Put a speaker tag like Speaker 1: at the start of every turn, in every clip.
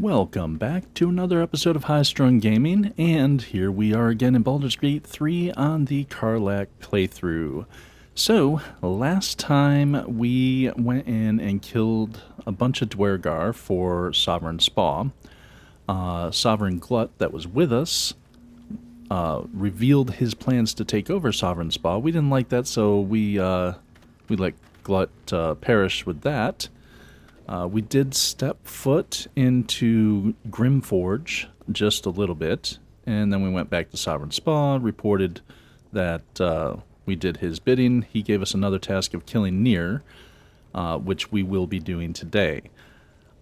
Speaker 1: Welcome back to another episode of High Strung Gaming, and here we are again in Baldur's Gate 3 on the Karlach playthrough. So, last time we went in and killed a bunch of Dwergar for Sovereign Spaw. Sovereign Glut that was with us revealed his plans to take over Sovereign Spaw. We didn't like that, so we let Glut perish with that. We did step foot into Grymforge just a little bit, and then we went back to Sovereign Spaw, reported that we did his bidding. He gave us another task of killing Nere, which we will be doing today.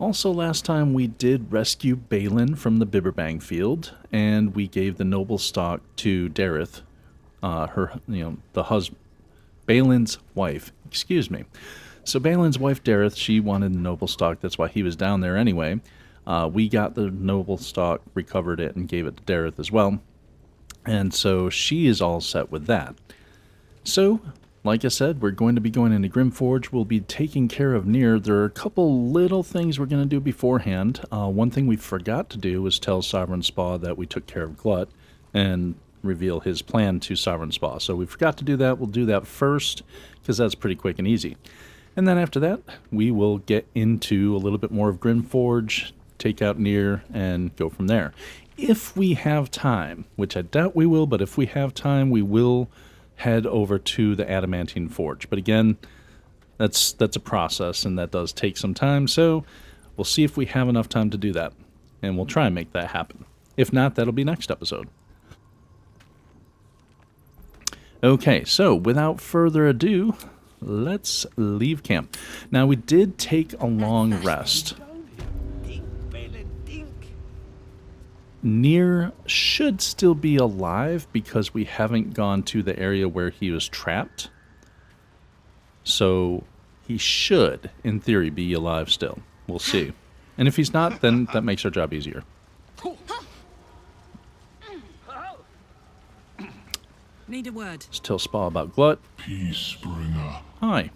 Speaker 1: Also, last time we did rescue Balin from the Bibberbang field, and we gave the noble stock to Dareth, Balin's wife. Excuse me. So Balin's wife, Dareth, she wanted the noble stock. That's why he was down there anyway. We got the noble stock, recovered it, and gave it to Dareth as well. And so she is all set with that. So, like I said, we're going to be going into Grymforge. We'll be taking care of Nere. There are a couple little things we're going to do beforehand. One thing we forgot to do was tell Sovereign Spaw that we took care of Glut and reveal his plan to Sovereign Spaw. So we forgot to do that. We'll do that first because that's pretty quick and easy. And then after that, we will get into a little bit more of Grymforge, take out Nere, and go from there. If we have time, which I doubt we will, but if we have time, we will head over to the Adamantine Forge. But again, that's a process, and that does take some time, so we'll see if we have enough time to do that, and we'll try and make that happen. If not, that'll be next episode. Okay, so without further ado, let's leave camp. Now, we did take a long rest. Nere should still be alive because we haven't gone to the area where he was trapped. So he should, in theory, be alive still. We'll see. And if he's not, then that makes our job easier.
Speaker 2: Need a word.
Speaker 1: Let's tell Spaw about Glut.
Speaker 3: Peacebringer.
Speaker 1: Hi.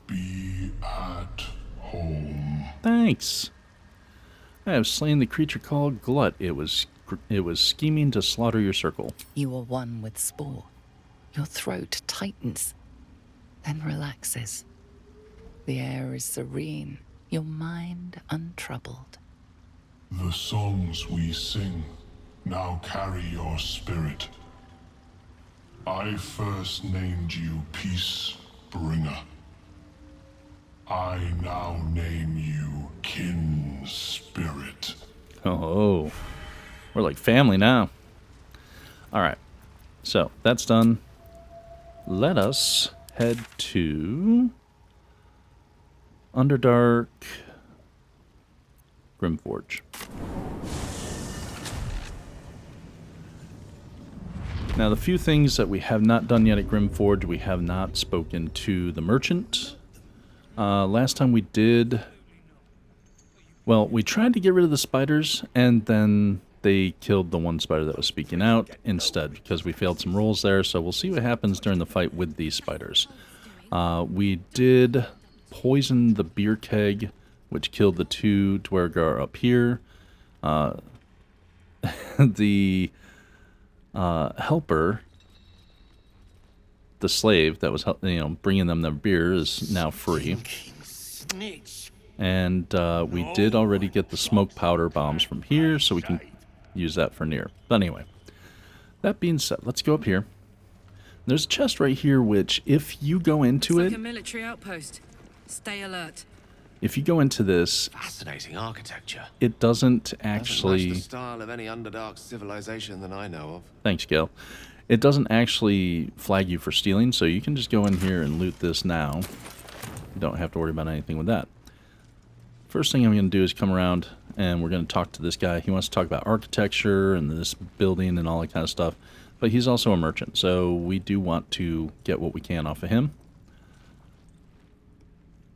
Speaker 3: Be at home.
Speaker 1: Thanks. I have slain the creature called Glut. It was scheming to slaughter your circle.
Speaker 4: You are one with Spaw. Your throat tightens, then relaxes. The air is serene, your mind untroubled.
Speaker 3: The songs we sing now carry your spirit. I first named you Peacebringer. I now name you Kin Spirit.
Speaker 1: Oh, we're like family now. Alright, so that's done. Let us head to Underdark Grymforge. Now, the few things that we have not done yet at Grymforge, we have not spoken to the merchant. Last time we did... Well, we tried to get rid of the spiders, and then they killed the one spider that was speaking out instead, because we failed some rolls there, so we'll see what happens during the fight with these spiders. We did poison the beer keg, which killed the two Dwergar up here. The helper, the slave that was bringing them their beer, is now free. And we did already get the smoke powder bombs from here, so we can use that for Nere. But anyway, that being said, let's go up here. There's a chest right here, which if you go into
Speaker 2: Looks
Speaker 1: it,
Speaker 2: like a military outpost. Stay alert.
Speaker 1: if you go into this,
Speaker 5: Fascinating architecture.
Speaker 1: it doesn't
Speaker 5: Doesn't
Speaker 1: actually...
Speaker 5: match the style of any Underdark civilization that I know of.
Speaker 1: Thanks, Gil. It doesn't actually flag you for stealing, so you can just go in here and loot this now. You don't have to worry about anything with that. First thing I'm going to do is come around and we're going to talk to this guy. He wants to talk about architecture and this building and all that kind of stuff. But he's also a merchant, so we do want to get what we can off of him.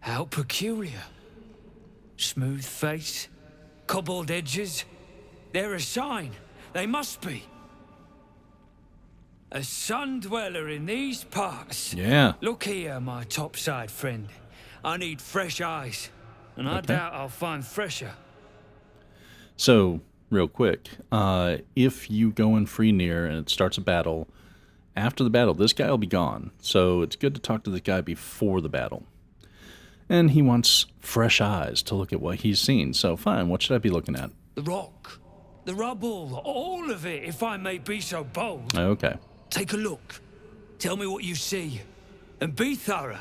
Speaker 6: How peculiar. Smooth face, cobbled edges. They're a sign. They must be. A sun dweller in these parts.
Speaker 1: Yeah.
Speaker 6: Look here, my topside friend. I need fresh eyes, and I doubt I'll find fresher.
Speaker 1: So, real quick, if you go in free Nere and it starts a battle, after the battle, this guy will be gone. So it's good to talk to this guy before the battle. And he wants fresh eyes to look at what he's seen. So fine, what should I be looking at?
Speaker 6: The rock, the rubble, all of it, if I may be so bold.
Speaker 1: Okay.
Speaker 6: Take a look. Tell me what you see. And be thorough.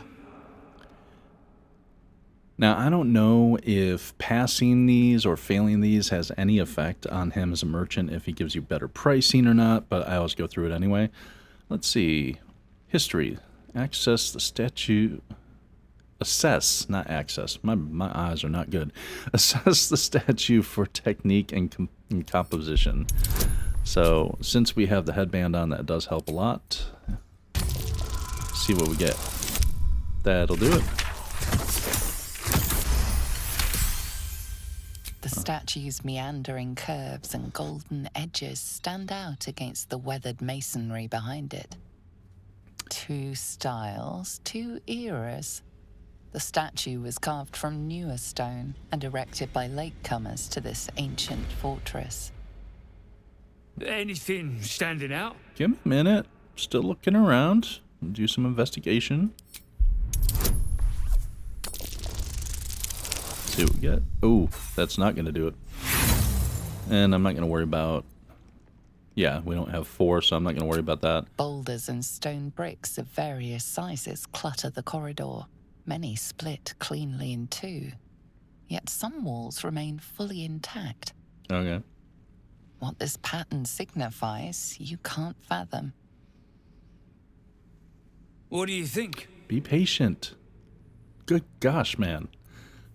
Speaker 1: Now, I don't know if passing these or failing these has any effect on him as a merchant, if he gives you better pricing or not, but I always go through it anyway. Let's see. History. Access the statue. Assess, not access. My eyes are not good. Assess the statue for technique and composition. So, since we have the headband on, that does help a lot. See what we get. That'll do it.
Speaker 4: The statue's meandering curves and golden edges stand out against the weathered masonry behind it. Two styles, two eras. The statue was carved from newer stone and erected by latecomers to this ancient fortress.
Speaker 6: Anything standing out?
Speaker 1: Give me a minute. Still looking around. Do some investigation. See what we get. Oh, that's not going to do it. And I'm not going to worry about... Yeah, we don't have 4, so I'm not going to worry about that.
Speaker 4: Boulders and stone bricks of various sizes clutter the corridor. Many split cleanly in two. Yet some walls remain fully intact.
Speaker 1: Okay.
Speaker 4: What this pattern signifies, you can't fathom.
Speaker 6: What do you think?
Speaker 1: Be patient. Good gosh, man.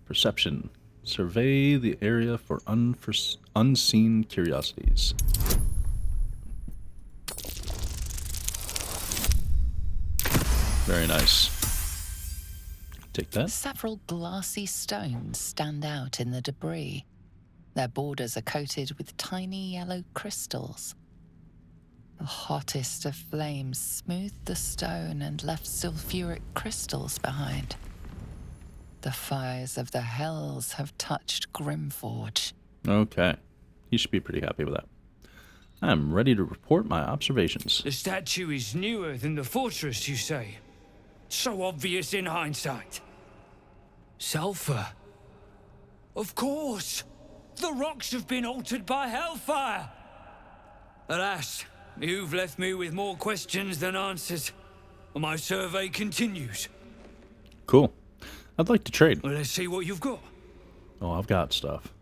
Speaker 1: Perception. Survey the area for unseen curiosities. Very nice. Take that.
Speaker 4: Several glassy stones stand out in the debris. Their borders are coated with tiny yellow crystals. The hottest of flames smoothed the stone and left sulfuric crystals behind. The fires of the hells have touched Grymforge.
Speaker 1: Okay. You should be pretty happy with that. I'm ready to report my observations.
Speaker 6: The statue is newer than the fortress, you say? So obvious in hindsight. Sulfur. Of course. The rocks have been altered by hellfire. Alas, you've left me with more questions than answers. My survey continues.
Speaker 1: Cool. I'd like to trade.
Speaker 6: Well, let's see what you've got.
Speaker 1: Oh, I've got stuff.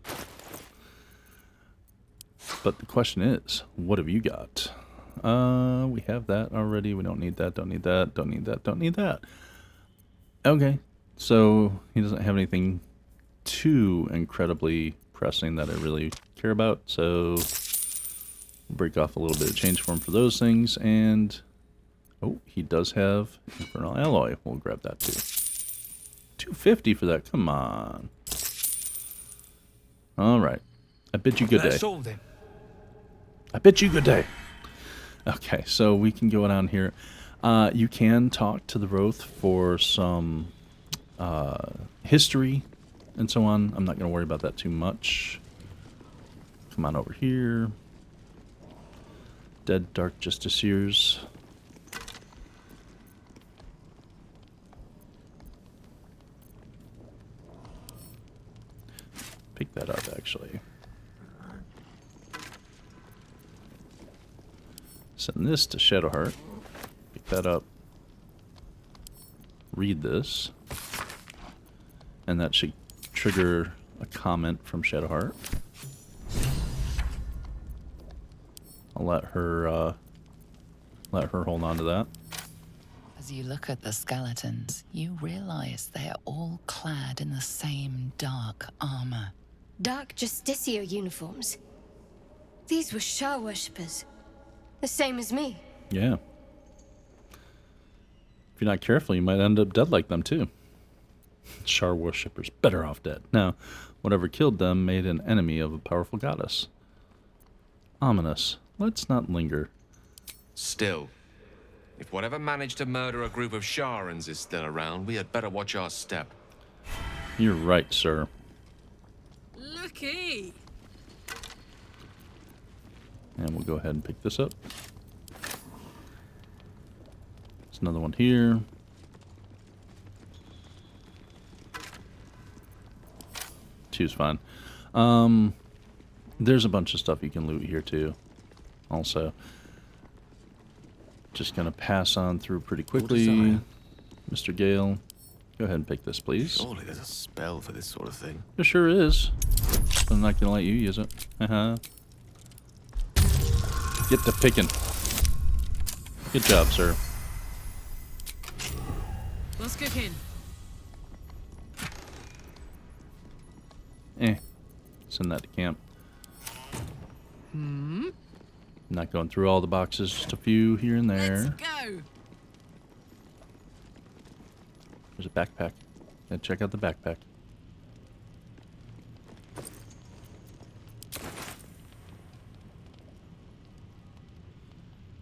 Speaker 1: But the question is, what have you got? We have that already. We don't need that, don't need that, don't need that, don't need that. Okay. So he doesn't have anything too incredibly pressing that I really care about. So break off a little bit of change for him for those things. And, oh, he does have Infernal Alloy. We'll grab that too. $250 for that. Come on. All right. I bid you good day.
Speaker 6: That's all then.
Speaker 1: I bid you good day. Okay, so we can go down here. You can talk to the Rothe for some history and so on. I'm not going to worry about that too much. Come on over here. Dead Dark Justiciars. Pick that up, actually. Send this to Shadowheart. Pick that up. Read this. And that should trigger a comment from Shadowheart. I'll let her hold on to that.
Speaker 4: As you look at the skeletons, you realize they are all clad in the same dark armor.
Speaker 7: Dark Justiciar uniforms. These were Shah worshippers. The same as me.
Speaker 1: Yeah. If you're not careful, you might end up dead like them too. Shar worshippers, better off dead. Now, whatever killed them made an enemy of a powerful goddess. Ominous. Let's not linger.
Speaker 5: Still, if whatever managed to murder a group of Sharans is still around, we had better watch our step.
Speaker 1: You're right, sir.
Speaker 2: Looky!
Speaker 1: And we'll go ahead and pick this up. There's another one here. Two's fine. There's a bunch of stuff you can loot here too. Also, just gonna pass on through pretty quickly. Mr. Gale, go ahead and pick this, please.
Speaker 5: Surely there's a spell for this sort of thing.
Speaker 1: There sure is. But I'm not gonna let you use it. Get to picking. Good job, sir.
Speaker 2: What's cooking?
Speaker 1: Send that to camp. Not going through all the boxes, just a few here and there.
Speaker 2: Let's go.
Speaker 1: There's a backpack. Yeah, check out the backpack.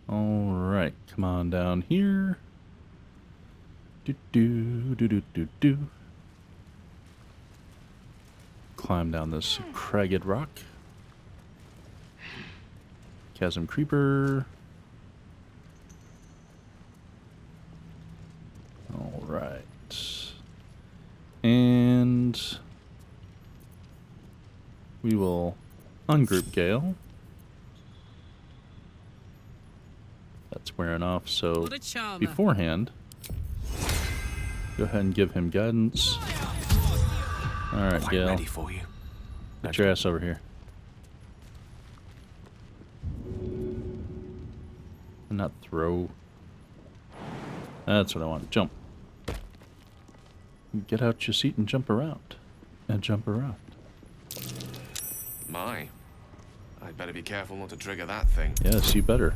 Speaker 1: Alright, come on down here. Do. Climb down this cragged rock. Chasm Creeper. Alright. And we will ungroup Gale. That's wearing off, so
Speaker 2: What a charmer.
Speaker 1: beforehand, go ahead and give him guidance. Alright,
Speaker 5: Quite
Speaker 1: Gale.
Speaker 5: ready for you.
Speaker 1: Get your ass over here. And not throw. That's what I want. Jump. Get out your seat and jump around. And jump around.
Speaker 5: My. I'd better be careful not to trigger that thing.
Speaker 1: Yes, you better.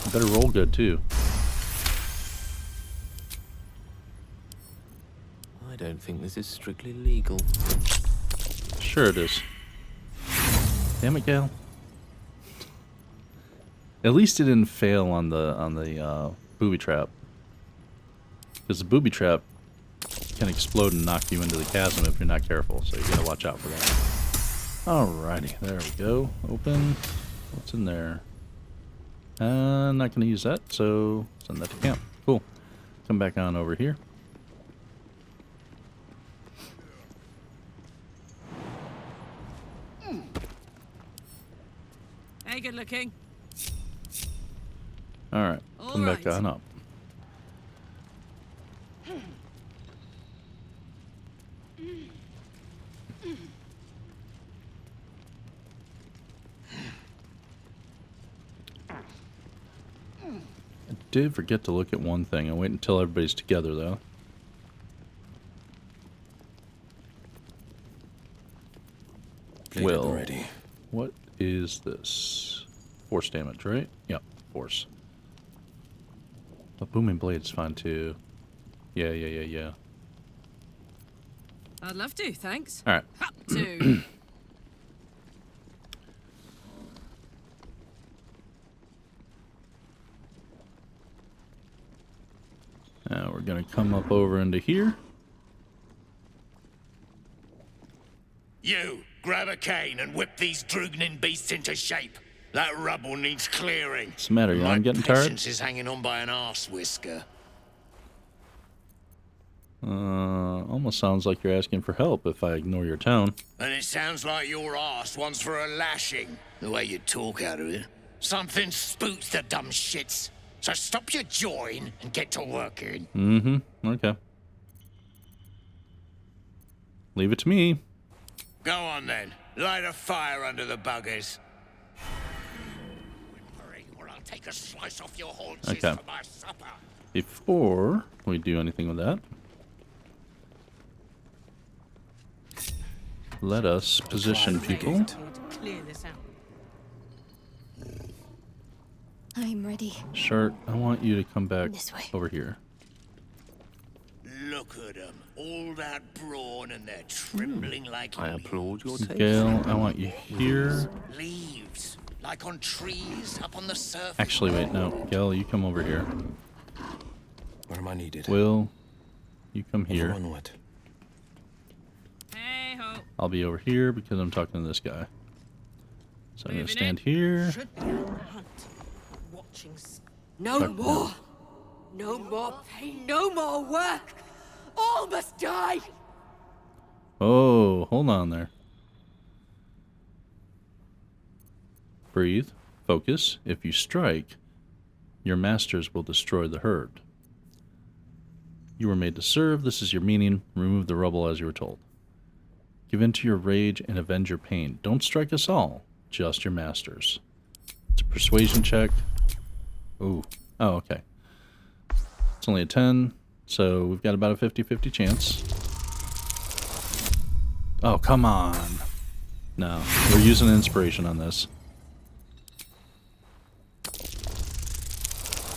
Speaker 1: You better roll good, too.
Speaker 5: I don't think this is strictly legal.
Speaker 1: Sure it is. Damn it, Gale. At least it didn't fail on the booby trap. Because the booby trap can explode and knock you into the chasm if you're not careful, so you gotta watch out for that. Alrighty, there we go. Open. What's in there? Not gonna use that, so send that to camp. Cool. Come back on over here.
Speaker 2: Hey, good looking.
Speaker 1: Alright, come back
Speaker 2: Alright.
Speaker 1: on up. I did forget to look at one thing. I'll wait until everybody's together, though. Will,
Speaker 3: ready.
Speaker 1: what is this? Force damage, right? Yep, force. But booming blade's fine too. Yeah.
Speaker 2: I'd love to, thanks.
Speaker 1: Alright.
Speaker 2: Up to.
Speaker 1: Now we're gonna come up over into here.
Speaker 8: You, grab a cane and whip these Drugnin beasts into shape. That rubble needs clearing.
Speaker 1: What's the matter?
Speaker 8: My
Speaker 1: I'm getting tired?
Speaker 8: patience is hanging on by an arse whisker.
Speaker 1: Almost sounds like you're asking for help if I ignore your tone.
Speaker 8: And it sounds like your arse wants for a lashing, the way you talk out of it. Something spooks the dumb shits. So stop your jawing and get to working.
Speaker 1: Mm-hmm. Okay. Leave it to me.
Speaker 8: Go on then. Light a fire under the buggers. Hurry, or I'll take a slice off your haunches
Speaker 1: Okay.
Speaker 8: for my supper.
Speaker 1: Before we do anything with that, let us position people.
Speaker 2: Clear this out.
Speaker 7: I'm ready.
Speaker 1: Shart, I want you to come back
Speaker 7: This way.
Speaker 1: over here.
Speaker 8: Look at them, all that brawn and they're trembling like
Speaker 5: I applaud your taste.
Speaker 1: Gale, I want you here.
Speaker 8: leaves, like on trees up on the surface.
Speaker 1: Actually, wait, no. Gale, you come over here.
Speaker 3: Where am I needed?
Speaker 1: Will, you come
Speaker 3: Over
Speaker 1: here.
Speaker 3: on what?
Speaker 2: Hey ho.
Speaker 1: I'll be over here because I'm talking to this guy. So I'm gonna
Speaker 2: Moving
Speaker 1: stand
Speaker 2: in.
Speaker 1: here.
Speaker 2: Should be on the hunt. Watching. No more. No more pain. No more work. All must die.
Speaker 1: Oh, hold on there. Breathe. Focus. If you strike, your masters will destroy the herd. You were made to serve. This is your meaning. Remove the rubble as you were told. Give in to your rage and avenge your pain. Don't strike us all, just your masters. It's a persuasion check. Ooh. Oh, okay. It's only a 10, so we've got about a 50-50 chance. Oh, come on. No, we're using inspiration on this.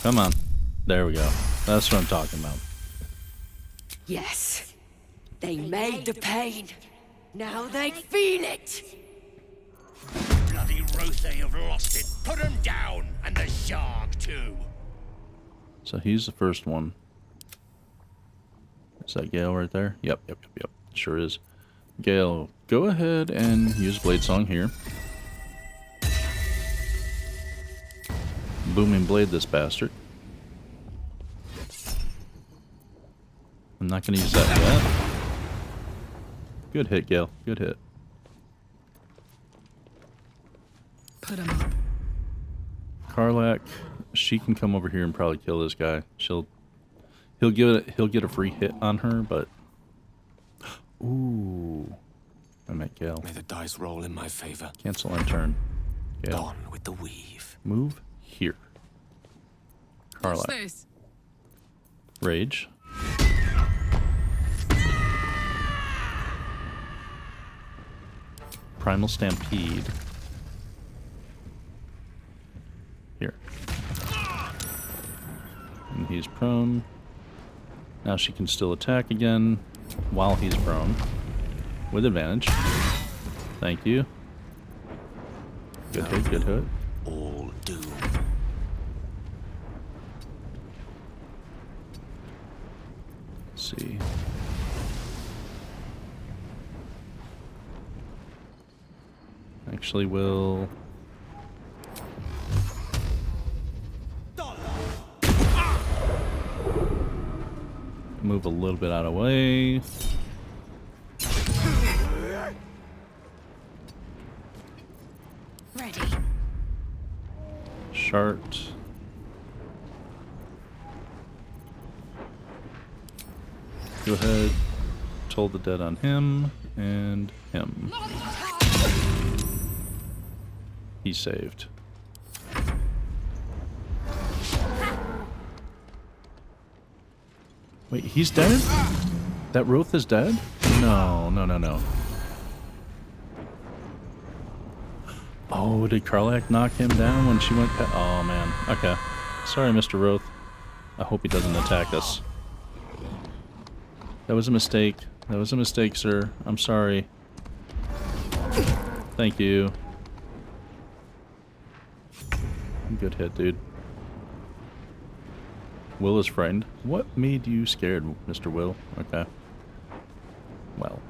Speaker 1: Come on. There we go. That's what I'm talking about.
Speaker 2: Yes. They made the pain. Now they feel it.
Speaker 8: Bloody Rothe have lost it. Put him down, and the shark too.
Speaker 1: So he's the first one. Is that Gale right there? Yep. Sure is. Gale, go ahead and use Blade Song here. Booming Blade this bastard. I'm not going to use that yet. Good hit, Gale. Good hit.
Speaker 2: Put him up.
Speaker 1: Karlach, she can come over here and probably kill this guy. He'll get a free hit on her, but ooh, I meant Gale.
Speaker 5: May the dice roll in my favor.
Speaker 1: Cancel and turn. Gale.
Speaker 5: On with the weave.
Speaker 1: Move here.
Speaker 2: What's
Speaker 1: Karlach.
Speaker 2: this?
Speaker 1: Rage. Primal Stampede. Here. And he's prone. Now she can still attack again while he's prone. With advantage. Thank you. Good hit, good hit.
Speaker 5: All doom.
Speaker 1: Let's see. Actually, we'll move a little bit out of the way.
Speaker 7: Ready.
Speaker 1: Shart. Go ahead. Toll the dead on him and him. He's saved. Wait, he's dead? That Rothe is dead? No. Oh, did Karlach knock him down when she went oh, man. Okay. Sorry, Mr. Rothe. I hope he doesn't attack us. That was a mistake. That was a mistake, sir. I'm sorry. Thank you. Good hit, dude. Will is frightened. What made you scared, Mr. Will? Okay. Well.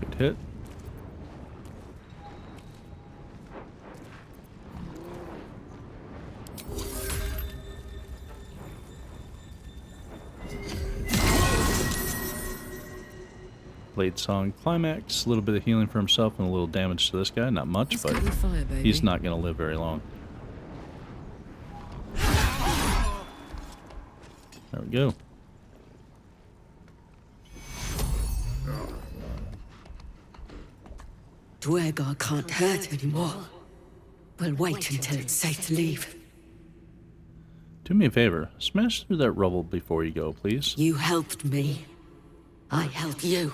Speaker 1: Good hit. Blade Song Climax, a little bit of healing for himself and a little damage to this guy. Not much,
Speaker 2: This
Speaker 1: but
Speaker 2: could be fire, baby.
Speaker 1: he's not going to live very long. There we go.
Speaker 2: Dwergar can't hurt anymore. We'll wait until it's safe to leave.
Speaker 1: Do me a favor. Smash through that rubble before you go, please.
Speaker 2: You helped me. I help you.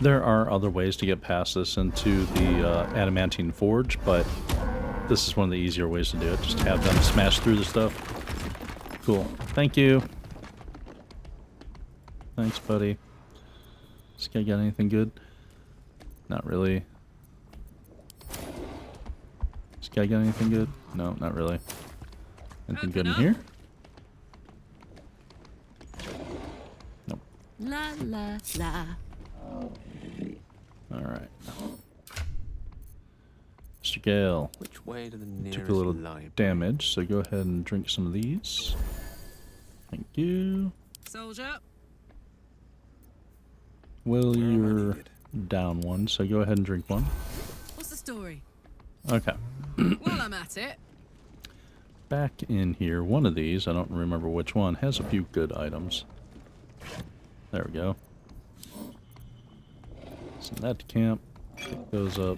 Speaker 1: There are other ways to get past this into the Adamantine Forge, but this is one of the easier ways to do it. Just have them smash through the stuff. Cool. Thank you. Thanks, buddy. This guy got anything good? Not really. This guy got anything good? No, not really. Anything good in here?
Speaker 2: La la la.
Speaker 1: Alright. Mr. Gale.
Speaker 5: Which way to the nearest
Speaker 1: Took a little
Speaker 5: library?
Speaker 1: damage, so go ahead and drink some of these. Thank you.
Speaker 2: Soldier.
Speaker 1: Well, you're down one, so go ahead and drink one.
Speaker 2: What's the story?
Speaker 1: Okay.
Speaker 2: While I'm at it.
Speaker 1: Back in here, one of these, I don't remember which one, has a few good items. There we go. Send that to camp. Pick those up.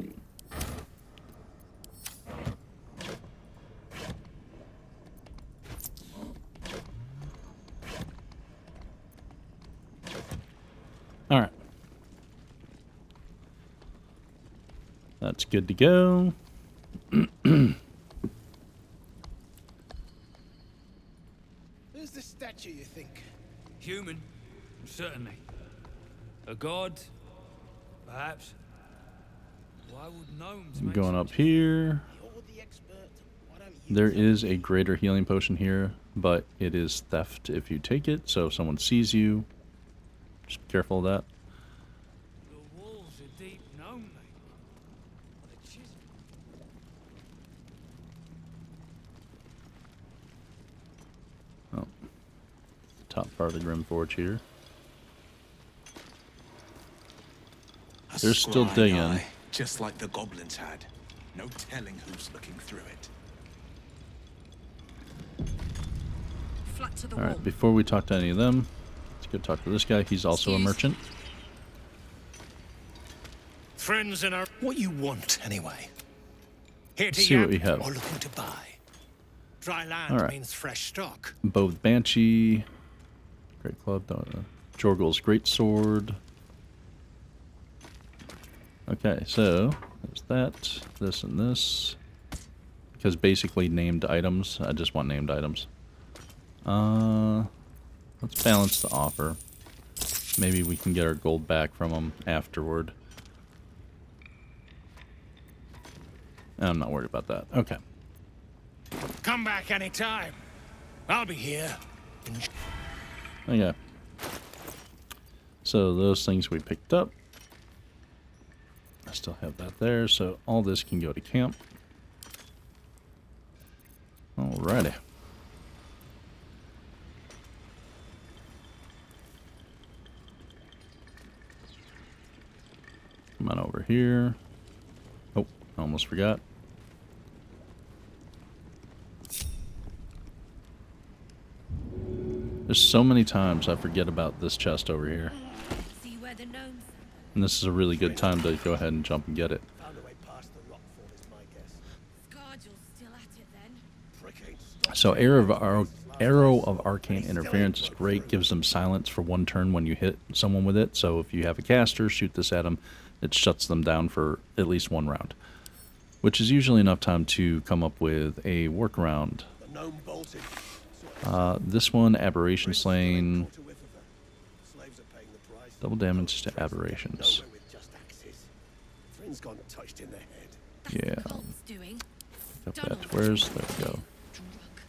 Speaker 1: Alright. That's good to go.
Speaker 8: Who's the statue, you think?
Speaker 6: Human, certainly. A god, perhaps. Why would gnomes make
Speaker 1: Going
Speaker 6: such
Speaker 1: up here.
Speaker 8: You're the expert. Why don't you
Speaker 1: There is a greater healing potion here, but it is theft if you take it, so if someone sees you, just be careful of that.
Speaker 6: The walls are deep gnome make. What a chisel.
Speaker 1: Oh. Top part of the Grymforge here.
Speaker 3: A
Speaker 1: They're still
Speaker 3: scrying
Speaker 1: digging.
Speaker 3: eye, just like the goblins had. No telling who's looking through it.
Speaker 2: Flat to the wall.
Speaker 1: Alright, before we talk to any of them, let's go talk to this guy. He's also a
Speaker 2: Excuse?
Speaker 1: merchant.
Speaker 8: friends in our... What you want, anyway? Here to
Speaker 1: See what
Speaker 8: yap
Speaker 1: we have.
Speaker 8: or looking to buy? Dry land
Speaker 1: All right.
Speaker 8: means fresh stock.
Speaker 1: Bow with Banshee. Great Club. Jorgul's Great Sword. Okay, so there's that, this, and this. Because basically named items. I just want named items. Let's balance the offer. Maybe we can get our gold back from them afterward. I'm not worried about that. Okay.
Speaker 8: Come back anytime. I'll be here.
Speaker 1: Okay. So those things we picked up. I still have that there, so all this can go to camp. Alrighty. Come on over here. Oh, I almost forgot. There's so many times I forget about this chest over here.
Speaker 2: See where the gnomes
Speaker 1: And this is a really good time to go ahead and jump and get it.
Speaker 8: Found a way past the rock fall is my guess.
Speaker 2: Scargill's still at it then.
Speaker 8: Prick ain't stopped.
Speaker 1: So Arrow of Arcane Interference is great. Gives them silence for one turn when you hit someone with it. So if you have a caster, shoot this at them. It shuts them down for at least one round. Which is usually enough time to come up with a workaround.
Speaker 8: The gnome bolted.
Speaker 1: This one, Aberration Slaying.
Speaker 8: Caught a whiff of her. Slaves are paying the price.
Speaker 1: Double damage to aberrations.
Speaker 8: Nowhere with just axes. Friends gone touched in their head.
Speaker 2: That's
Speaker 1: Yeah.
Speaker 2: the cult's doing.
Speaker 1: Pick up that. Where's, there we go.
Speaker 2: Drug.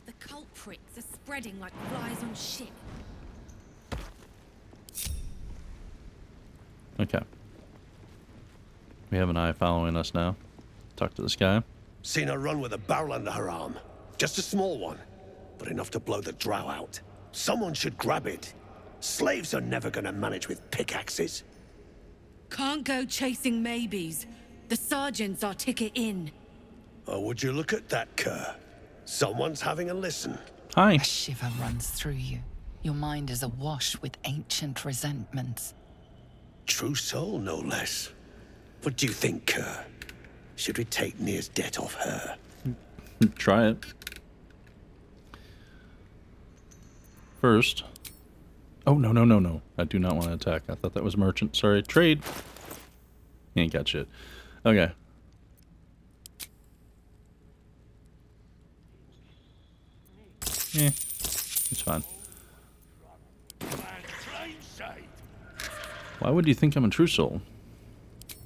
Speaker 2: The cult pricks are spreading like flies on shit.
Speaker 1: Okay. We have an eye following us now. Talk to this guy.
Speaker 9: Seen her run with a barrel under her arm. Just a small one, but enough to blow the drow out. Someone should grab it. Slaves are never gonna manage with pickaxes.
Speaker 2: Can't go chasing maybes. The sergeants are ticket in.
Speaker 9: Or would you look at that, Kerr? Someone's having a listen.
Speaker 1: Hi.
Speaker 4: A shiver runs through you. Your mind is awash with ancient resentments.
Speaker 9: True soul, no less. What do you think, Kerr? Should we take Nere's debt off her?
Speaker 1: Try it. First. Oh, no, no, no, no. I do not want to attack. I thought that was merchant. Sorry. Trade. He ain't got shit. Okay. It's fine. Why would you think I'm a true soul?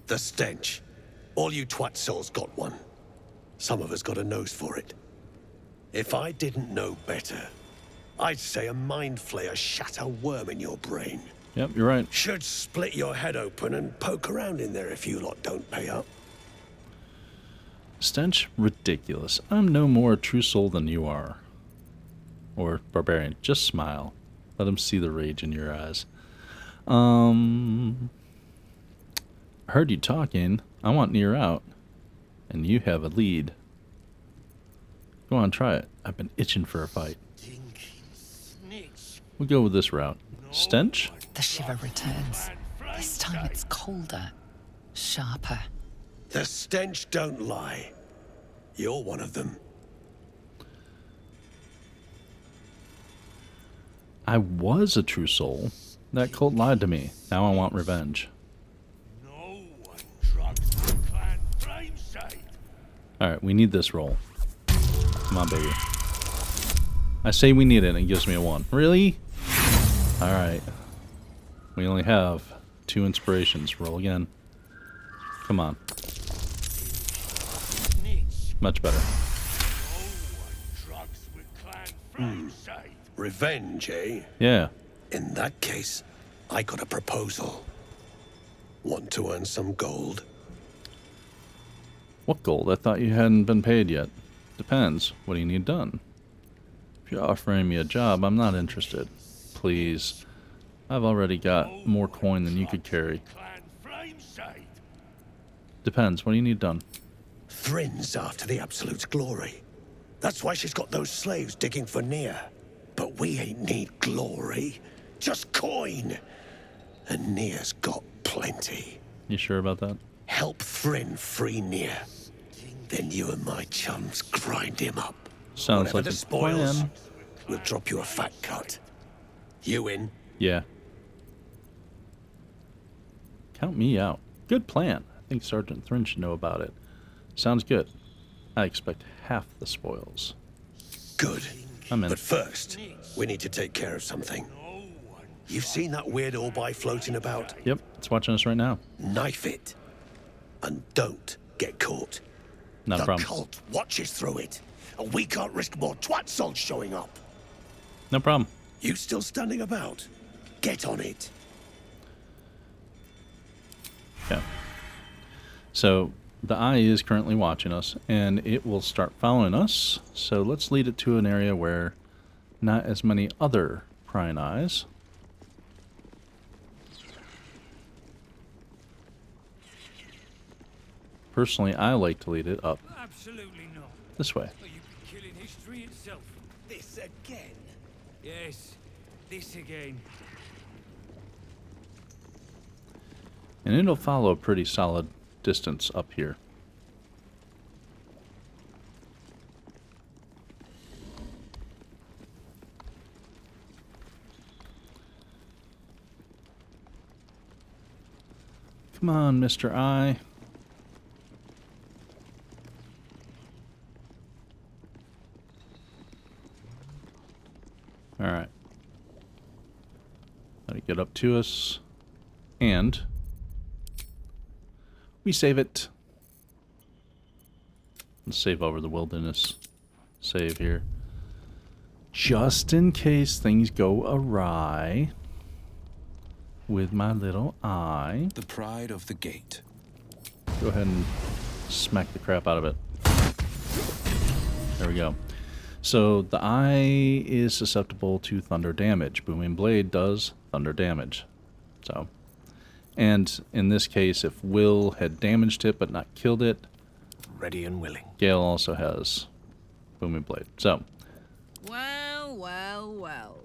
Speaker 9: The stench. All you twat souls got one. Some of us got a nose for it. If I didn't know better, I'd say a mind flayer shat a worm in your brain.
Speaker 1: Yep, you're right.
Speaker 9: Should split your head open and poke around in there if you lot don't pay up.
Speaker 1: Stench? Ridiculous. I'm no more a true soul than you are. Or barbarian. Just smile. Let him see the rage in your eyes. I heard you talking. I want Nere out. And you have a lead. Go on, try it. I've been itching for a fight. We'll go with this route. Stench?
Speaker 4: The shiver returns. This time it's colder, sharper.
Speaker 9: The stench don't lie. You're one of them.
Speaker 1: I was a true soul. That cult lied to me. Now I want revenge. Alright, we need this roll. Come on, baby. I say we need it and it gives me a 1. Really? Alright. We only have 2 inspirations. Roll again. Come on. Much better.
Speaker 9: Revenge, eh?
Speaker 1: Yeah.
Speaker 9: In that case, I got a proposal. Want to earn some gold?
Speaker 1: What gold? I thought you hadn't been paid yet. Depends. What do you need done? If you're offering me a job, I'm not interested. Please. I've already got more coin than you could carry. Depends. What do you need done?
Speaker 9: Thrin's after the Absolute's glory. That's why she's got those slaves digging for Nere. But we ain't need glory, just coin. And Nere's got plenty.
Speaker 1: You sure about that?
Speaker 9: Help Thryn free Nere. Then you and my chums grind him up.
Speaker 1: Sounds
Speaker 9: Whatever
Speaker 1: like
Speaker 9: the
Speaker 1: a
Speaker 9: spoils,
Speaker 1: plan.
Speaker 9: we'll drop you a fat cut. You in?
Speaker 1: Yeah. Count me out. Good plan. I think Sergeant Thryn should know about it. Sounds good. I expect half the spoils.
Speaker 9: Good.
Speaker 1: I'm in.
Speaker 9: But first, we need to take care of something. You've seen that weird orbi floating about?
Speaker 1: Yep, it's watching us right now.
Speaker 9: Knife it. And don't get caught.
Speaker 1: Not a
Speaker 9: The
Speaker 1: problem.
Speaker 9: cult watches through it. And we can't risk more twat souls showing up.
Speaker 1: No problem.
Speaker 9: You still standing about? Get on it.
Speaker 1: Yeah. So the eye is currently watching us, and it will start following us. So let's lead it to an area where not as many other prying eyes. Personally, I like to lead it up
Speaker 6: Absolutely not.
Speaker 1: this way.
Speaker 6: You've been killing history itself.
Speaker 9: This again?
Speaker 6: Yes, this again.
Speaker 1: And it'll follow a pretty solid distance up here. Come on, Mr. Eye. Alright. Let it get up to us. And we save it. Let's save over the wilderness. Save here. Just in case things go awry with my little eye.
Speaker 10: The pride of the gate.
Speaker 1: Go ahead and smack the crap out of it. There we go. So the eye is susceptible to thunder damage. Booming Blade does thunder damage. So, and in this case, if Will had damaged it but not killed it,
Speaker 9: Ready and willing.
Speaker 1: Gale also has Booming Blade. So,
Speaker 2: Well, well, well.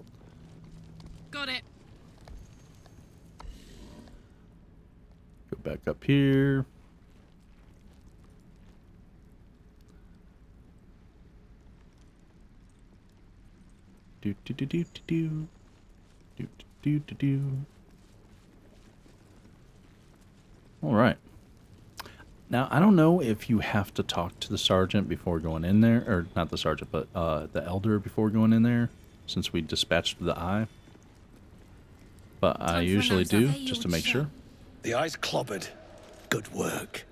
Speaker 2: Got it.
Speaker 1: go back up here. Do do do do do do do do do do. All right. Now I don't know if you have to talk to the sergeant before going in there, or not the sergeant, but the elder before going in there, since we dispatched the eye. But I usually do, just to make sure.
Speaker 9: The eye's clobbered. Good work.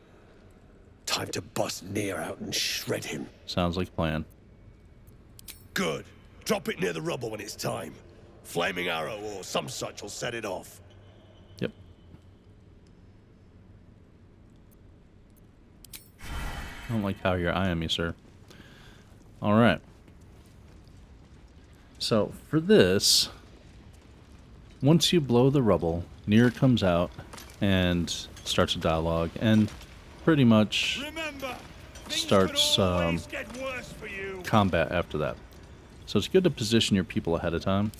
Speaker 9: Time to bust Nere out and shred him.
Speaker 1: Sounds like a plan.
Speaker 9: Good. Drop it near the rubble when it's time. Flaming arrow or some such will set it off.
Speaker 1: Yep. I don't like how you're eyeing me, sir. Alright. So, for this, once you blow the rubble, Nere comes out and starts a dialogue, and pretty much starts combat after that. So it's good to position your people ahead of time.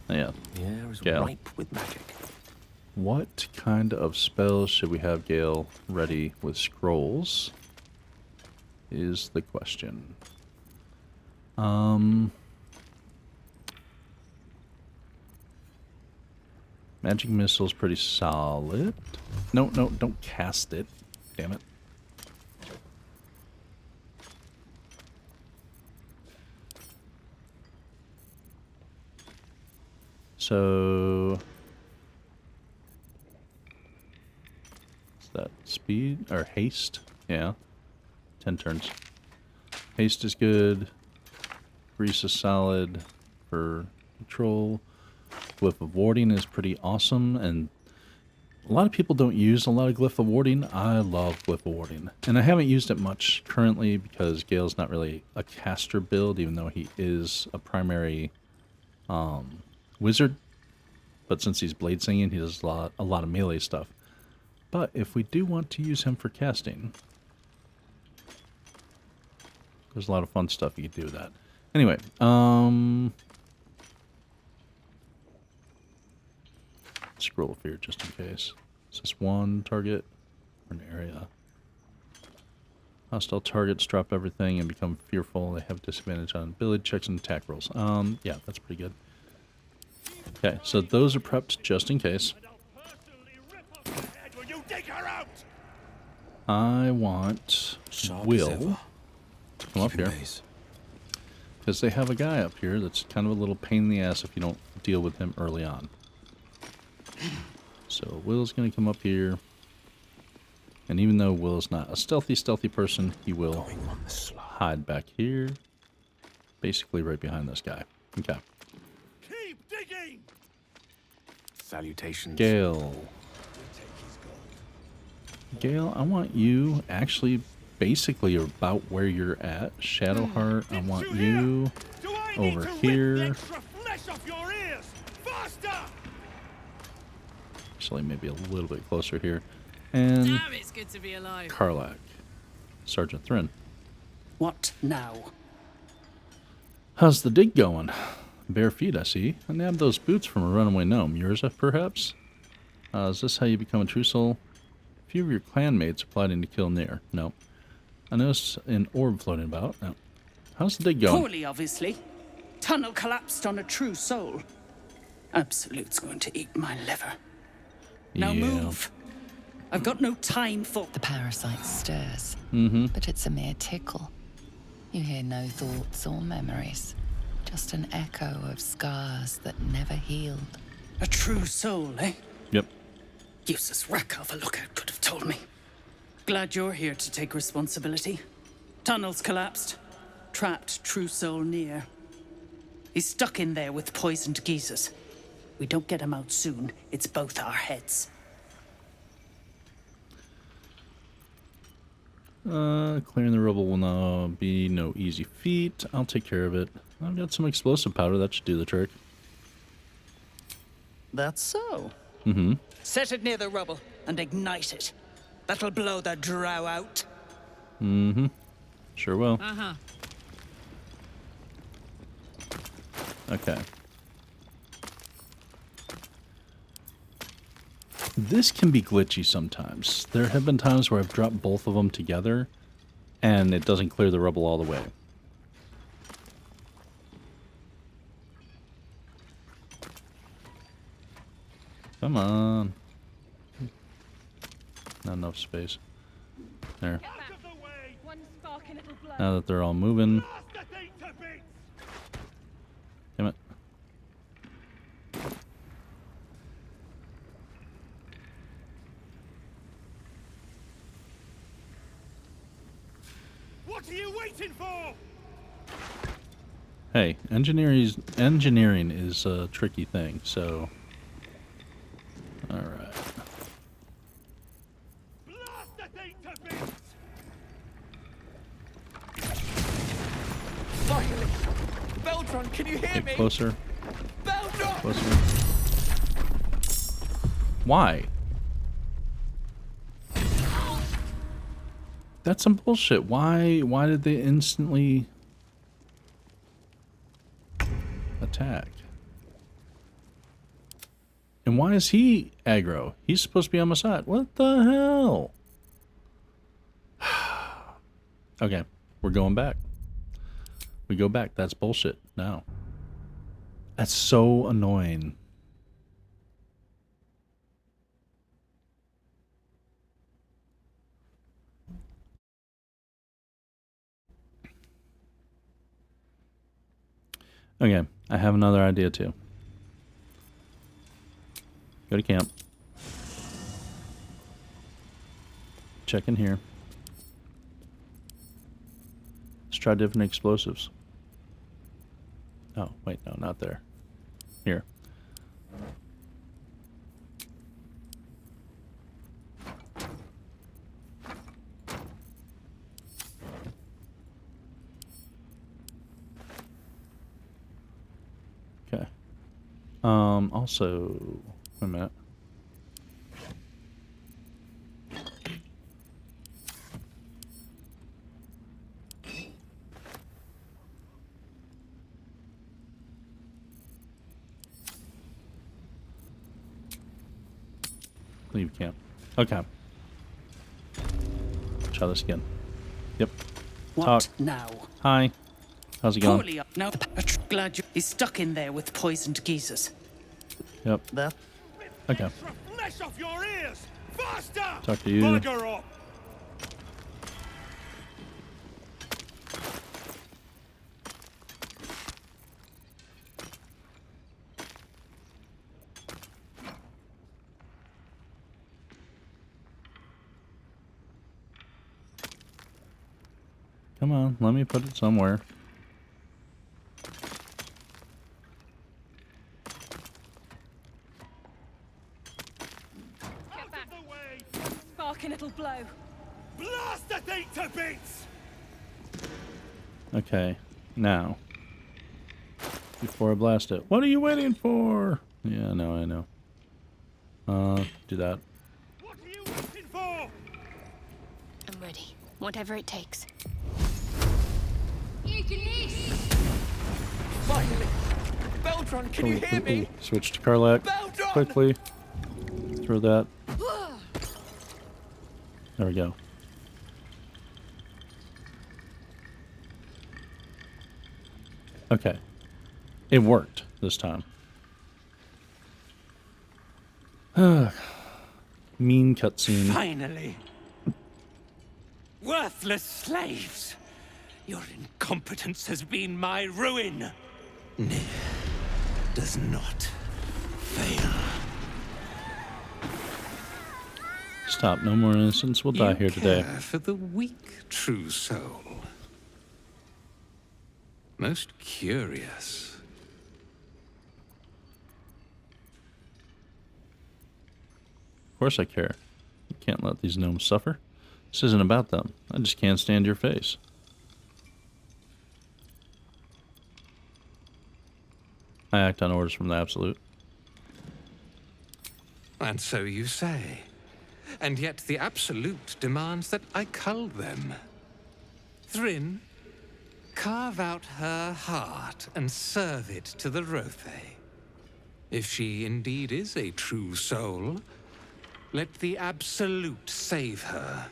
Speaker 1: Yeah.
Speaker 10: The air is
Speaker 1: Gale.
Speaker 10: ripe with magic.
Speaker 1: What kind of spells should we have Gale ready with scrolls? Is the question. Magic missile's pretty solid. No, don't cast it. Damn it. So, is that speed or haste? Yeah, 10 turns. Haste is good. Grease is solid for control. Glyph of Warding is pretty awesome, and a lot of people don't use a lot of Glyph of Warding. I love Glyph of Warding, and I haven't used it much currently because Gale's not really a caster build, even though he is a primary wizard. But since he's blade singing, he does a lot of melee stuff. But if we do want to use him for casting, there's a lot of fun stuff you can do with that. Anyway, Scroll of Fear just in case. Is this one target or an area? Hostile targets drop everything and become fearful. They have disadvantage on ability checks and attack rolls. Yeah, that's pretty good. Okay, so those are prepped just in case. I want Will to come up here. Because they have a guy up here that's kind of a little pain in the ass if you don't deal with him early on. So Will's going to come up here. And even though Will's not a stealthy person, he will hide back here. Basically right behind this guy. Okay.
Speaker 8: Keep digging!
Speaker 10: Salutations.
Speaker 1: Gale. Gale, I want you actually basically about where you're at. Shadowheart, I want you over here. Actually, maybe a little bit closer here. And
Speaker 2: Damn, it's good to be alive.
Speaker 1: Karlach. Sergeant Thrin.
Speaker 11: What now?
Speaker 1: How's the dig going? Bare feet, I see. I nabbed those boots from a runaway gnome. Yours, perhaps? Is this how you become a true soul? A few of your clanmates are plotting to kill Nere. No. I noticed an orb floating about. No. How's the dig going?
Speaker 11: Poorly, obviously. Tunnel collapsed on a true soul. Absolute's going to eat my liver. Now move. I've got no time for...
Speaker 4: The parasite stirs, but it's a mere tickle. You hear no thoughts or memories, just an echo of scars that never healed.
Speaker 11: A true soul, eh?
Speaker 1: Yep.
Speaker 11: Useless wreck of a lookout could have told me. Glad you're here to take responsibility. Tunnels collapsed. Trapped true soul Nere. He's stuck in there with poisoned geezers. We don't get him out soon, it's both our heads.
Speaker 1: Clearing the rubble will be no easy feat. I'll take care of it. I've got some explosive powder that should do the trick.
Speaker 11: That's so.
Speaker 1: Mm-hmm.
Speaker 11: Set it near the rubble and ignite it. That'll blow the drow out.
Speaker 1: Mm-hmm. Sure will.
Speaker 2: Uh-huh.
Speaker 1: Okay. This can be glitchy sometimes. There have been times where I've dropped both of them together, and it doesn't clear the rubble all the way. Come on. Not enough space. There. Now that they're all moving. Damn it.
Speaker 8: What are you waiting for?
Speaker 1: Hey, engineering is a tricky thing, so... Alright.
Speaker 10: Finally! Beltron, can you hear
Speaker 1: Get
Speaker 10: me?
Speaker 1: closer.
Speaker 10: Beltron!
Speaker 1: Closer. Why? That's some bullshit. Why did they instantly attack? And why is he aggro? He's supposed to be on my side. What the hell? Okay, we're going back. We go back. That's bullshit now. That's so annoying. Okay, I have another idea too. Go to camp. Check in here. Let's try different explosives. Oh, wait, no, not there. Here. Okay. Also, wait a minute. Leave camp. Okay. Try this again. Yep.
Speaker 11: What
Speaker 1: Talk.
Speaker 11: now?
Speaker 1: Hi. How's it going?
Speaker 11: Poorly up now. Glad he's stuck in there with poisoned geezers.
Speaker 1: Yep.
Speaker 11: There.
Speaker 1: Okay.
Speaker 10: Flesh off your ears! Faster!
Speaker 1: Talk to you.
Speaker 10: Bugger up!
Speaker 1: Come on, let me put it somewhere.
Speaker 10: Get back! The way!
Speaker 2: Spark and it'll blow.
Speaker 10: Blast the thing to bits!
Speaker 1: Okay, now. Before I blast it. What are you waiting for? Yeah, no, I know. Do that.
Speaker 10: What are you waiting for?
Speaker 7: I'm ready. Whatever it takes.
Speaker 10: Finally! Beltron, can you hear me?
Speaker 1: Switch to Karlak.
Speaker 10: Beltron!
Speaker 1: Quickly. Throw that. There we go. Okay. It worked this time. Mean cutscene.
Speaker 10: Finally! Worthless slaves! Your incompetence has been my ruin!
Speaker 9: Nere does not fail.
Speaker 1: Stop. No more innocents will die here today.
Speaker 12: Care for the weak, true soul. Most curious.
Speaker 1: Of course I care. You can't let these gnomes suffer. This isn't about them. I just can't stand your face. I act on orders from the Absolute.
Speaker 12: And so you say. And yet the Absolute demands that I cull them. Thryn, carve out her heart and serve it to the Rothe. If she indeed is a true soul, let the Absolute save her.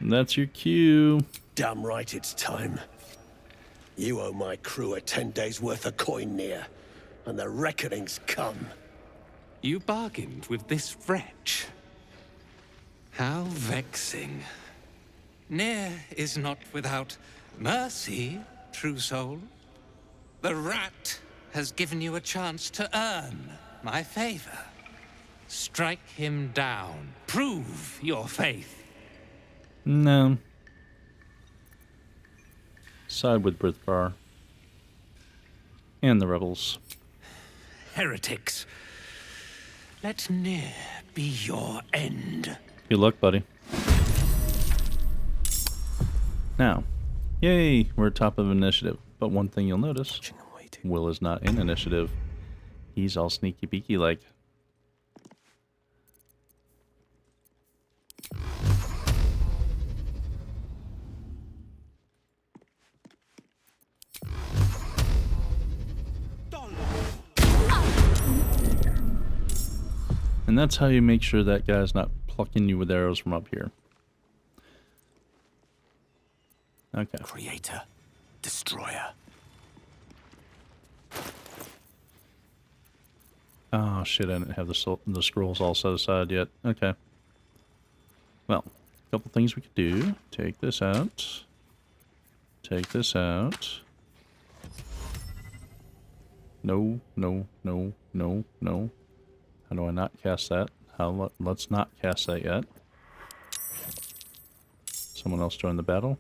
Speaker 1: And that's your cue.
Speaker 9: Damn right it's time. You owe my crew a 10 days' worth of coin, Nere, and the reckoning's come.
Speaker 12: You bargained with this wretch. How vexing. Nere is not without mercy, true soul. The rat has given you a chance to earn my favor. Strike him down. Prove your faith.
Speaker 1: No. Side with Brithbar. And the rebels.
Speaker 10: Heretics. Let Nere be your end.
Speaker 1: Good luck, buddy. Now, yay, we're top of initiative. But one thing you'll notice, Will is not in initiative. He's all sneaky beaky like. And that's how you make sure that guy's not plucking you with arrows from up here. Okay.
Speaker 10: Creator, destroyer.
Speaker 1: Oh shit, I didn't have the scrolls all set aside yet. Okay. Well, a couple things we could do. Take this out. Take this out. No, no, no, no, no. How do I not cast that? Let's not cast that yet. Someone else join the battle.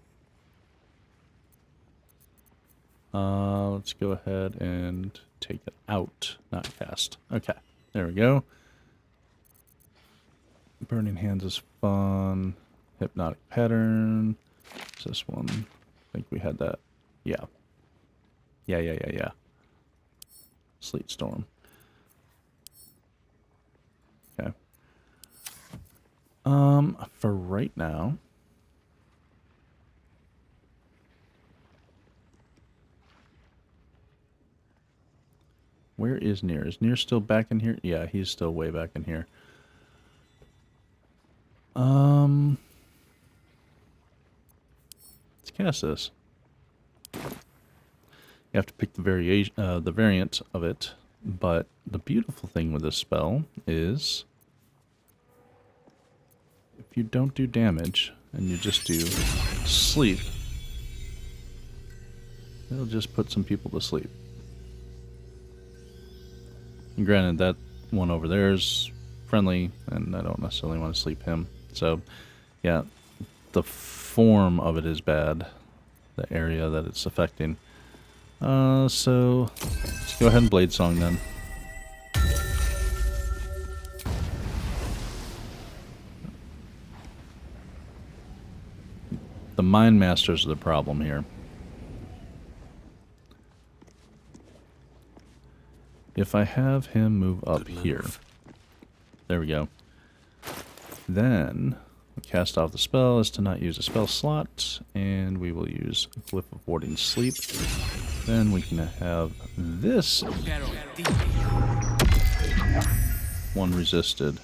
Speaker 1: Let's go ahead and take it out, not cast. Okay, there we go. Burning Hands is fun. Hypnotic Pattern. Is this one? I think we had that. Yeah. Yeah. Sleet Storm. Okay. For right now, where is Nere? Is Nere still back in here? Yeah, he's still way back in here. Let's cast this. You have to pick the variant of it, but the beautiful thing with this spell is if you don't do damage and you just do sleep, it'll just put some people to sleep. And granted, that one over there is friendly, and I don't necessarily want to sleep him. So, yeah, the form of it is bad, the area that it's affecting. So let's go ahead and Blade Song then. The Mind Masters are the problem here. If I have him move up here, there we go. Then cast off the spell is to not use a spell slot, and we will use Glyph of Warding Sleep. Then we can have this one resisted,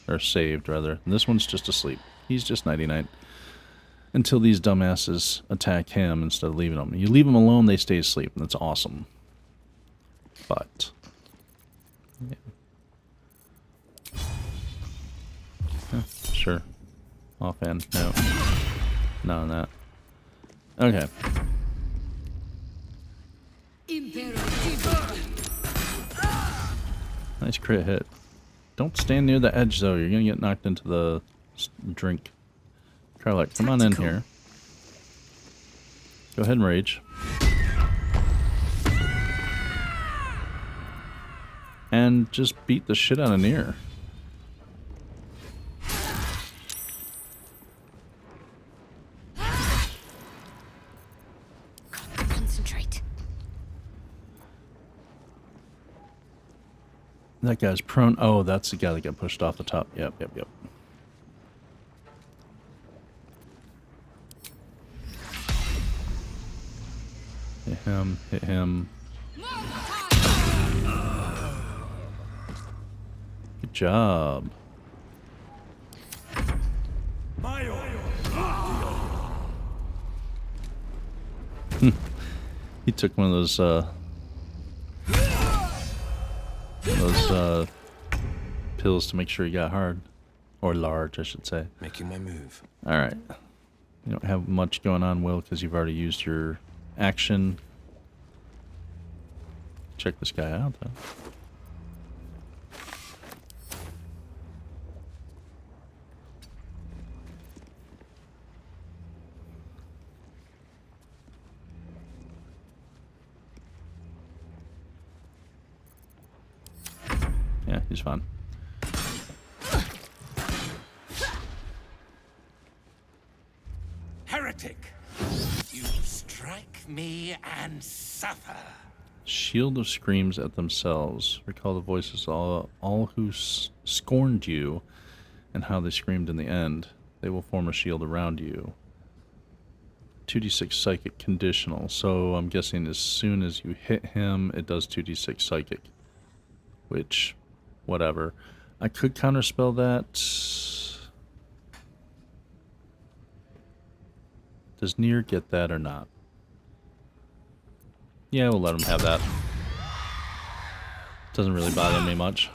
Speaker 1: or saved rather. And this one's just asleep. He's just 99 until these dumbasses attack him instead of leaving him. You leave them alone, they stay asleep, and that's awesome. But yeah. Sure. Offhand. No. Not on that. Okay. Nice crit hit. Don't stand near the edge, though. You're going to get knocked into the drink. Karlach, come on in here. Go ahead and rage. And just beat the shit out of Nere.
Speaker 7: Concentrate.
Speaker 1: That guy's prone. Oh, that's the guy that got pushed off the top. Yep. Hit him. Good job. He took one of those pills to make sure he got hard. Or large, I should say.
Speaker 5: Making my move.
Speaker 1: Alright. You don't have much going on, Will, because you've already used your action. Check this guy out, though. He's fine.
Speaker 10: Heretic! You strike me and suffer.
Speaker 1: Shield of screams at themselves. Recall the voices of all who scorned you and how they screamed in the end. They will form a shield around you. 2d6 psychic conditional. So I'm guessing as soon as you hit him, it does 2d6 psychic. Which, whatever. I could counterspell that. Does Nere get that or not? Yeah, we'll let him have that. Doesn't really bother me much.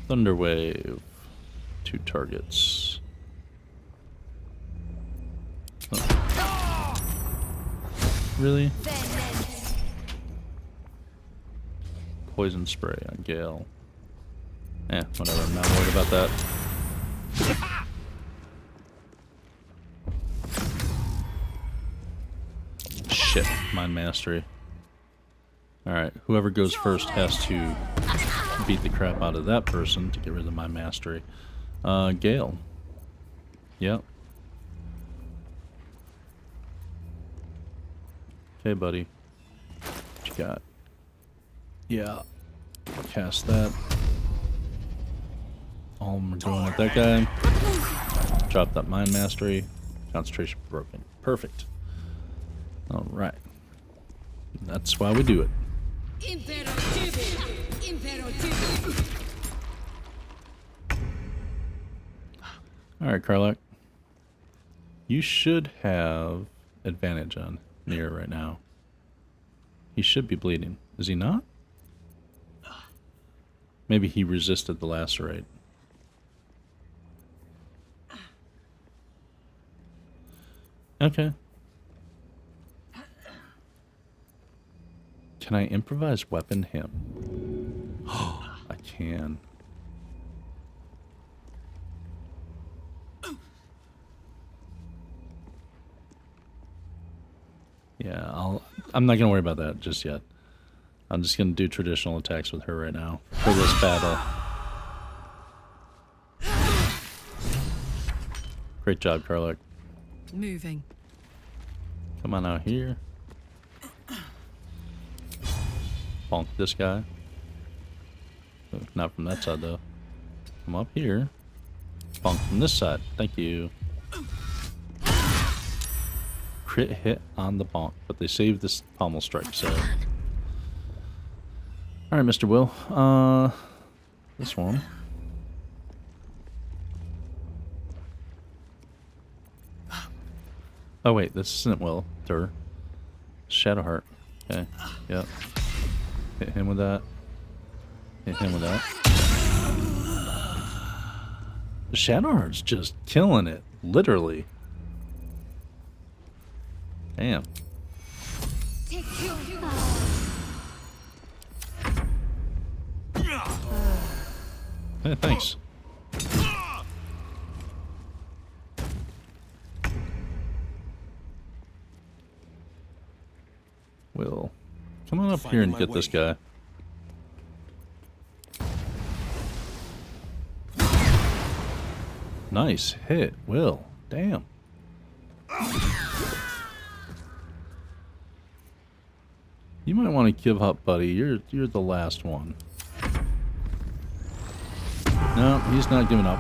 Speaker 1: Thunderwave. 2 targets. Oh. Really? Poison spray on Gale. Whatever. I'm not worried about that. Shit. Mind mastery. Alright. Whoever goes first has to beat the crap out of that person to get rid of my mastery. Gale. Yep. Okay, buddy. What you got? Yeah. Cast that. All of them are going at that guy. Drop that mind mastery. Concentration broken. Perfect. Alright. That's why we do it. Alright, Karlach. You should have advantage on Nere right now. He should be bleeding. Is he not? Maybe he resisted the lacerate. Okay. Can I improvise weapon him? Oh, I can. Yeah, I'm not gonna worry about that just yet. I'm just gonna do traditional attacks with her right now for this battle. Great job, Karlach.
Speaker 2: Moving.
Speaker 1: Come on out here. Bonk this guy. Not from that side though. Come up here. Bonk from this side. Thank you. Crit hit on the bonk, but they saved this pommel strike, so. Alright, Mr. Will. This one. Oh wait, this isn't Will. Dur. Shadowheart. Okay. Yep. Hit him with that. Hit him with that. The Shadowheart's just killing it. Literally. Damn. Hey, thanks. Will, come on up here and get this guy. Nice hit, Will. Damn. You might want to give up, buddy. You're the last one. No, he's not giving up.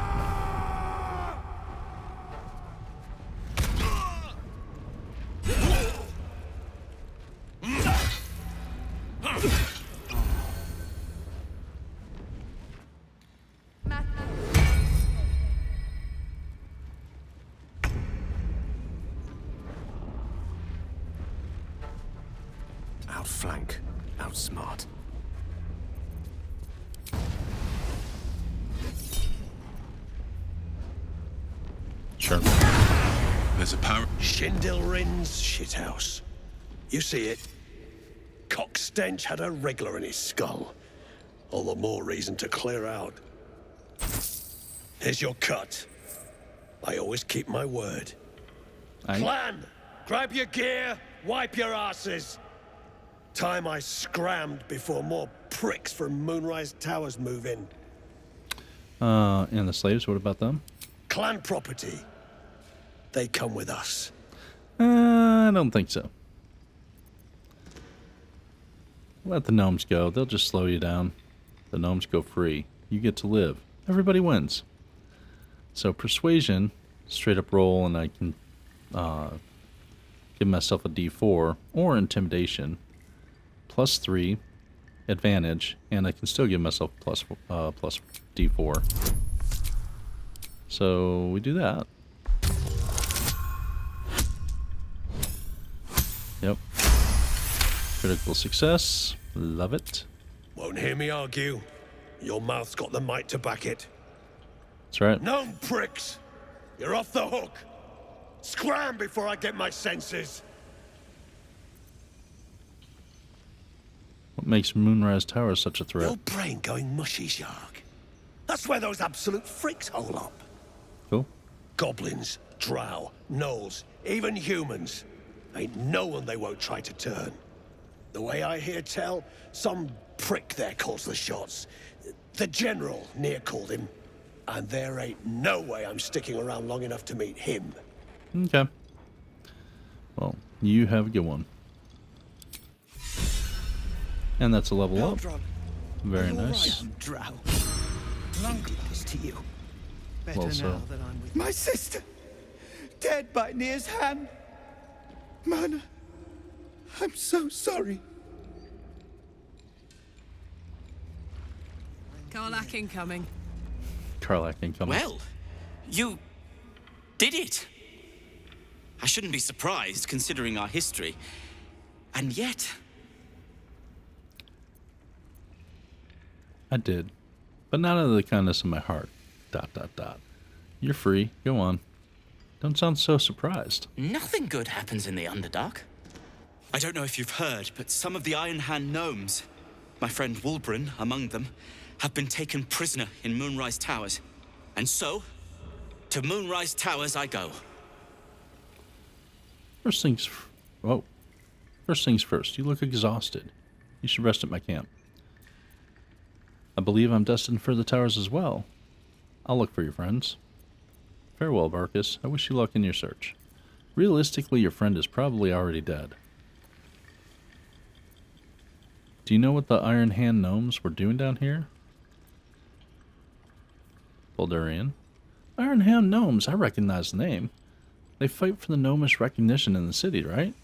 Speaker 9: Outflank, outsmart.
Speaker 1: Sure.
Speaker 3: There's a power.
Speaker 9: Shindilrin's shithouse. You see it? Cockstench had a wriggler in his skull. All the more reason to clear out. Here's your cut. I always keep my word.
Speaker 1: Aye.
Speaker 9: Clan, grab your gear, wipe your asses. Time I scrammed before more pricks from Moonrise Towers move in.
Speaker 1: And the slaves, what about them?
Speaker 9: Clan property. They come with us.
Speaker 1: I don't think so. Let the gnomes go. They'll just slow you down. The gnomes go free. You get to live. Everybody wins. So persuasion, straight up roll, and I can give myself a d4, or intimidation, +3, advantage, and I can still give myself plus d4. So we do that. Yep. Critical success. Love it.
Speaker 9: Won't hear me argue. Your mouth's got the might to back it.
Speaker 1: That's right.
Speaker 9: Gnome pricks! You're off the hook! Scram before I get my senses!
Speaker 1: What makes Moonrise Tower such a threat?
Speaker 9: Your brain going mushy, Shark. That's where those absolute freaks hole up.
Speaker 1: Cool.
Speaker 9: Goblins, drow, gnolls, even humans. Ain't no one they won't try to turn. The way I hear tell, some prick there calls the shots. The General, Nere called him. And there ain't no way I'm sticking around long enough to meet him.
Speaker 1: Okay. Well, you have a good one. And that's a level up. Very nice.
Speaker 13: Drow. Long goodness to you. Better
Speaker 1: Well, so.
Speaker 13: now that I'm with my sister. Dead by Nere's hand. Mana, I'm so sorry.
Speaker 2: Karlach incoming.
Speaker 1: Karlach incoming.
Speaker 14: Well, you did it. I shouldn't be surprised, considering our history. And yet...
Speaker 1: I did. But not out of the kindness of my heart. ... You're free. Go on. Don't sound so surprised.
Speaker 14: Nothing good happens in the Underdark. I don't know if you've heard, but some of the Iron Hand gnomes, my friend Wulbren among them, have been taken prisoner in Moonrise Towers. And so, to Moonrise Towers I go.
Speaker 1: First things first. You look exhausted. You should rest at my camp. I believe I'm destined for the towers as well. I'll look for your friends. Farewell, Barkus. I wish you luck in your search. Realistically, your friend is probably already dead. Do you know what the Iron Hand gnomes were doing down here? Baldurian. Iron Hand gnomes, I recognize the name. They fight for the gnomish recognition in the city, right?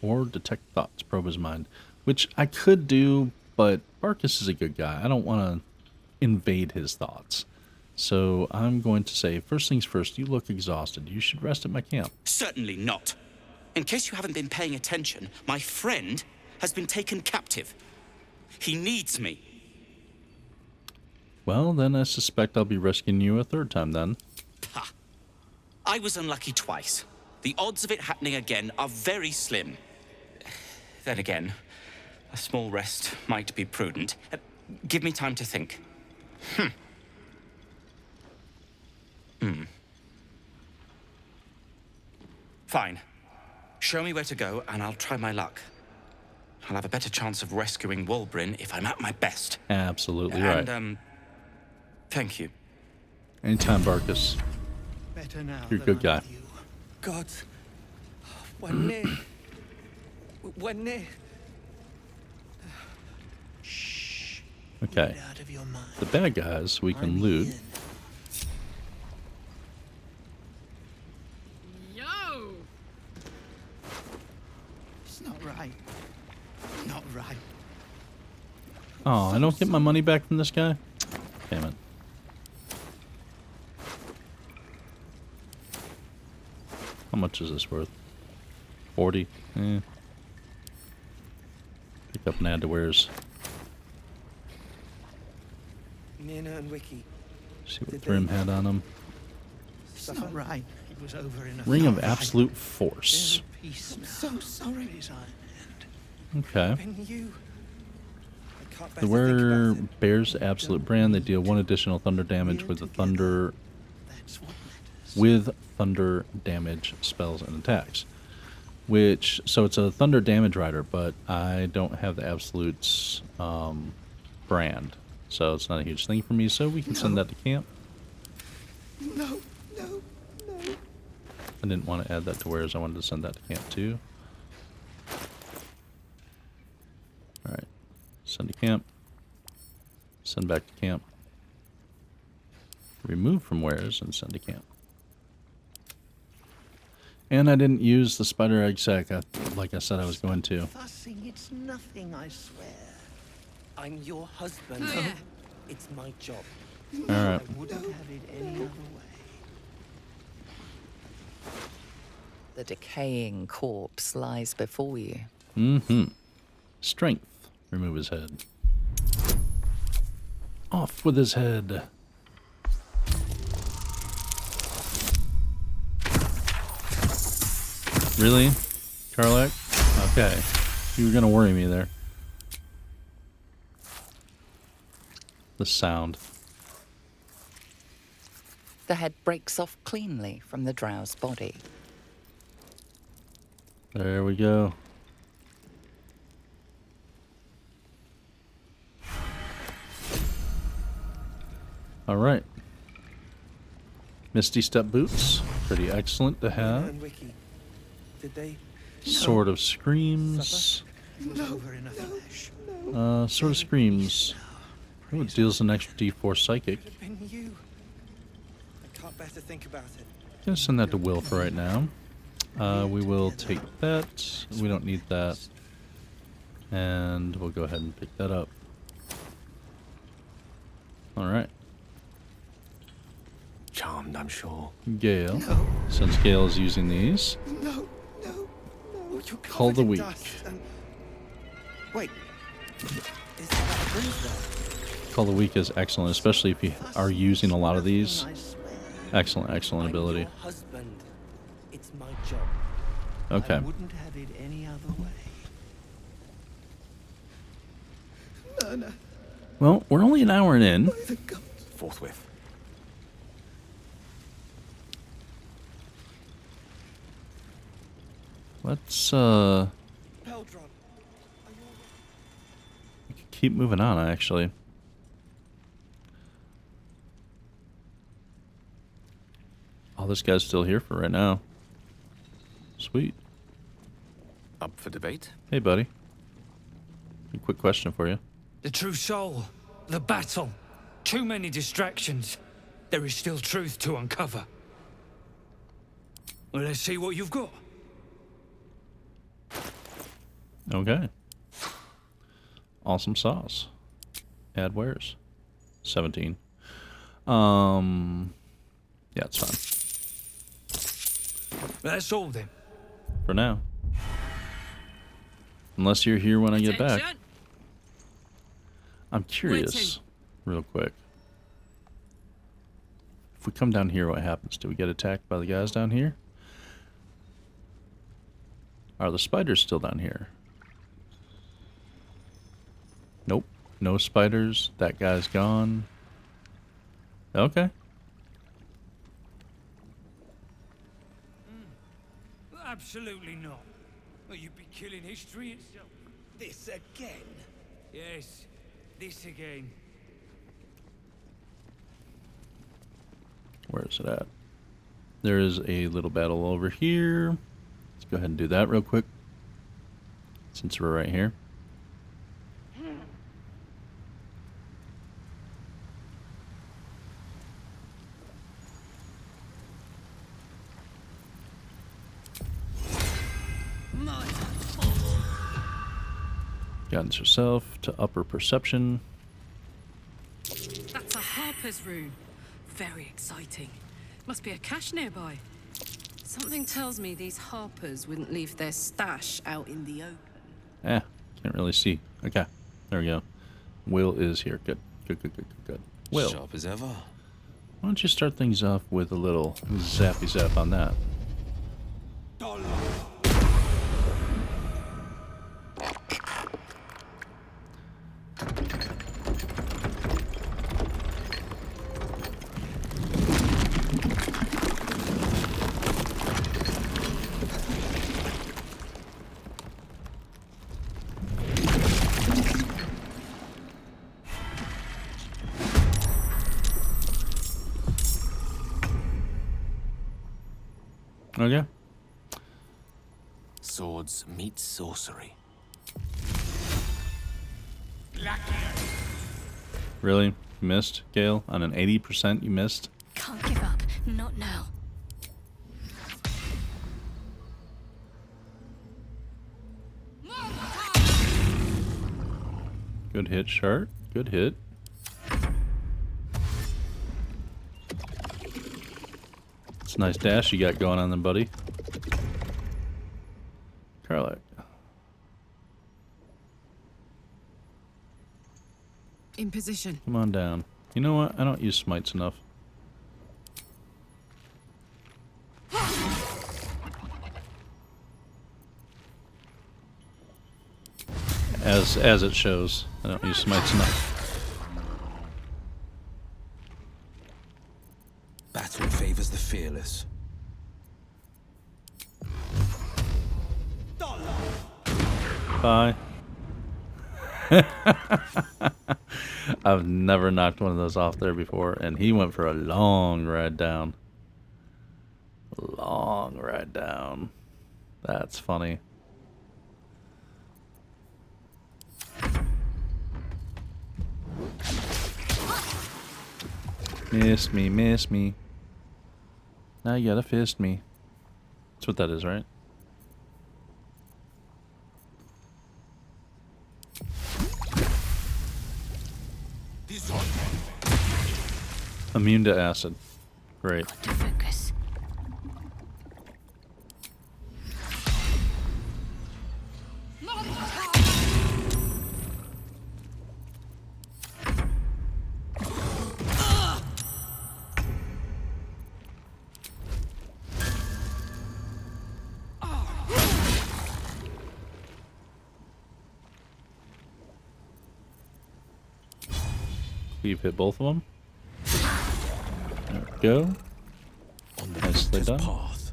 Speaker 1: Or detect thoughts, probe his mind. Which I could do, but Barkus is a good guy. I don't want to invade his thoughts. So I'm going to say, first things first, you look exhausted. You should rest at my camp.
Speaker 14: Certainly not. In case you haven't been paying attention, my friend has been taken captive. He needs me.
Speaker 1: Well, then I suspect I'll be rescuing you a third time then.
Speaker 14: Ha! I was unlucky twice. The odds of it happening again are very slim. Then again, a small rest might be prudent. Give me time to think. Fine. Show me where to go, and I'll try my luck. I'll have a better chance of rescuing Wulbren if I'm at my best.
Speaker 1: Absolutely right.
Speaker 14: And, thank you.
Speaker 1: Anytime, Barkus.
Speaker 13: Better now
Speaker 1: You're a good guy.
Speaker 13: God. When Nere.
Speaker 1: Okay. The bad guys we can loot.
Speaker 2: Yo!
Speaker 13: It's not right. Not right.
Speaker 1: Oh, I don't get my money back from this guy? Damn it. How much is this worth? 40? Eh. Pick up and add to wares.
Speaker 13: Nina and Wiki.
Speaker 1: See what Grym had on him.
Speaker 13: It's not right. It was over in a
Speaker 1: Ring of Absolute Force.
Speaker 13: I'm so sorry.
Speaker 1: Okay.
Speaker 13: And you.
Speaker 1: The wearer bears absolute brand. They deal 1 additional thunder damage with the thunder with thunder damage spells and attacks. So it's a thunder damage rider, but I don't have the absolutes brand, so it's not a huge thing for me. So we can send that to camp.
Speaker 13: No.
Speaker 1: I didn't want to add that to wares. I wanted to send that to camp too. All right, send to camp. Send back to camp. Remove from wares and send to camp. And I didn't use the spider egg sac like I said I was going to.
Speaker 15: Fussing, it's nothing, I swear. I'm your husband.
Speaker 2: Oh, yeah.
Speaker 15: It's my job.
Speaker 1: All right.
Speaker 15: I wouldn't have it any other way.
Speaker 4: The decaying corpse lies before you.
Speaker 1: Mm-hmm. Strength. Remove his head. Off with his head. Really? Karlak? Okay. You were gonna worry me there. The sound.
Speaker 4: The head breaks off cleanly from the drow's body.
Speaker 1: There we go. All right. Misty Step boots. Pretty excellent to have.
Speaker 15: And Wiki, did they?
Speaker 1: Sword of Screams. Sword of Screams. Oh, it deals an extra D4 psychic.
Speaker 15: Been you. I can't bear to think about it.
Speaker 1: Gonna send that to Will for right now. We will take that. We don't need that. And we'll go ahead and pick that up. Alright.
Speaker 5: Charmed, I'm sure.
Speaker 1: Gale. Since Gale is using these.
Speaker 13: No.
Speaker 1: Call the Weak.
Speaker 15: Wait. Is that a Grymforge?
Speaker 1: Call the Weak is excellent, especially if you are using a lot of these. Excellent ability.
Speaker 15: Your husband. It's my job.
Speaker 1: Okay.
Speaker 15: I wouldn't have it any other way.
Speaker 13: No.
Speaker 1: Well, we're only an hour in.
Speaker 5: Forthwith.
Speaker 1: Let's we can keep moving on, actually. Oh, this guy's still here for right now. Sweet.
Speaker 5: Up for debate?
Speaker 1: Hey, buddy. A quick question for you.
Speaker 6: The true soul, the battle, too many distractions. There is still truth to uncover. Well, let's see what you've got.
Speaker 1: Okay. Awesome sauce. Add wares. 17. Yeah, it's fine.
Speaker 6: That's all then.
Speaker 1: For now. Unless you're here when I get back. I'm curious, real quick. If we come down here, what happens? Do we get attacked by the guys down here? Are the spiders still down here? Nope. No spiders. That guy's gone. Okay.
Speaker 6: Absolutely not. Well, you'd be killing history itself.
Speaker 15: This again?
Speaker 6: Yes, this again.
Speaker 1: Where is it at? There is a little battle over here. Let's go ahead and do that real quick. Since we're right here. Guidance yourself to upper perception.
Speaker 16: That's a Harper's rune. Very exciting. Must be a cache nearby. Something tells me these Harpers wouldn't leave their stash out in the open.
Speaker 1: Can't really see. Okay, there we go. Will is here. Good. Will.
Speaker 5: Sharp as ever.
Speaker 1: Why don't you start things off with a little zappy zap on that? Okay.
Speaker 5: Swords meet sorcery.
Speaker 1: Really? You missed, Gale? On an 80% you missed?
Speaker 7: Can't give up. Not now.
Speaker 1: Good hit, Shart. Good hit. It's a nice dash you got going on then, buddy. Karlach.
Speaker 16: In position.
Speaker 1: Come on down. You know what? I don't use smites enough. As it shows, I don't use smites enough.
Speaker 17: Battle favors the fearless.
Speaker 1: Bye. I've never knocked one of those off there before, and he went for a long ride down. Long ride down. That's funny. Miss me, miss me. Now you gotta fist me. That's what that is, right? Immune to acid. Great.
Speaker 7: To focus.
Speaker 1: We've hit both of them. There we go. Nicely done.
Speaker 17: Path.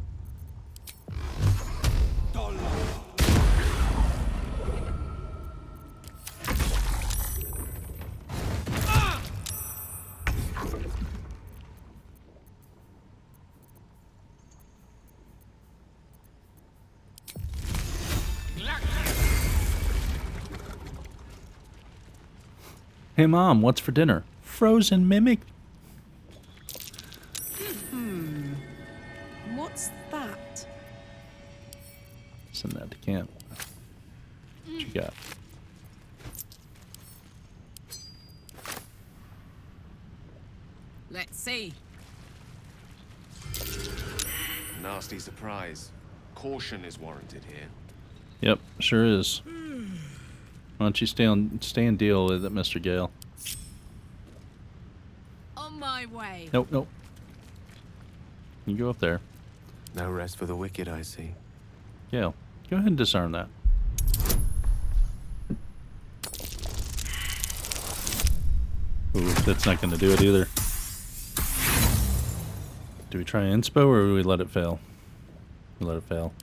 Speaker 1: Hey Mom, what's for dinner? Frozen mimic.
Speaker 16: What's that?
Speaker 1: Send that to camp. What you got?
Speaker 16: Let's see.
Speaker 5: Nasty surprise. Caution is warranted here.
Speaker 1: Yep, sure is. Why don't you stay and deal with it, Mr. Gale?
Speaker 16: On my way.
Speaker 1: Nope, nope. You go up there.
Speaker 5: No rest for the wicked, I see.
Speaker 1: Gale, go ahead and disarm that. Ooh, that's not going to do it either. Do we try inspo or do we let it fail? We let it fail.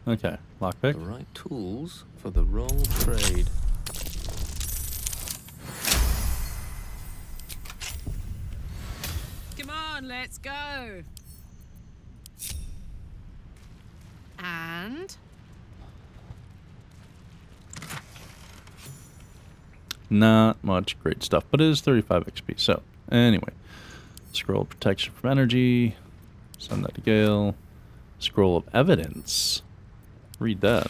Speaker 1: Okay, lockpick.
Speaker 5: The right tools for the wrong trade.
Speaker 16: Come on, let's go. And
Speaker 1: Not much great stuff, but it is 35 XP. So, anyway. Scroll of protection from energy. Send that to Gale. Scroll of evidence. Read that.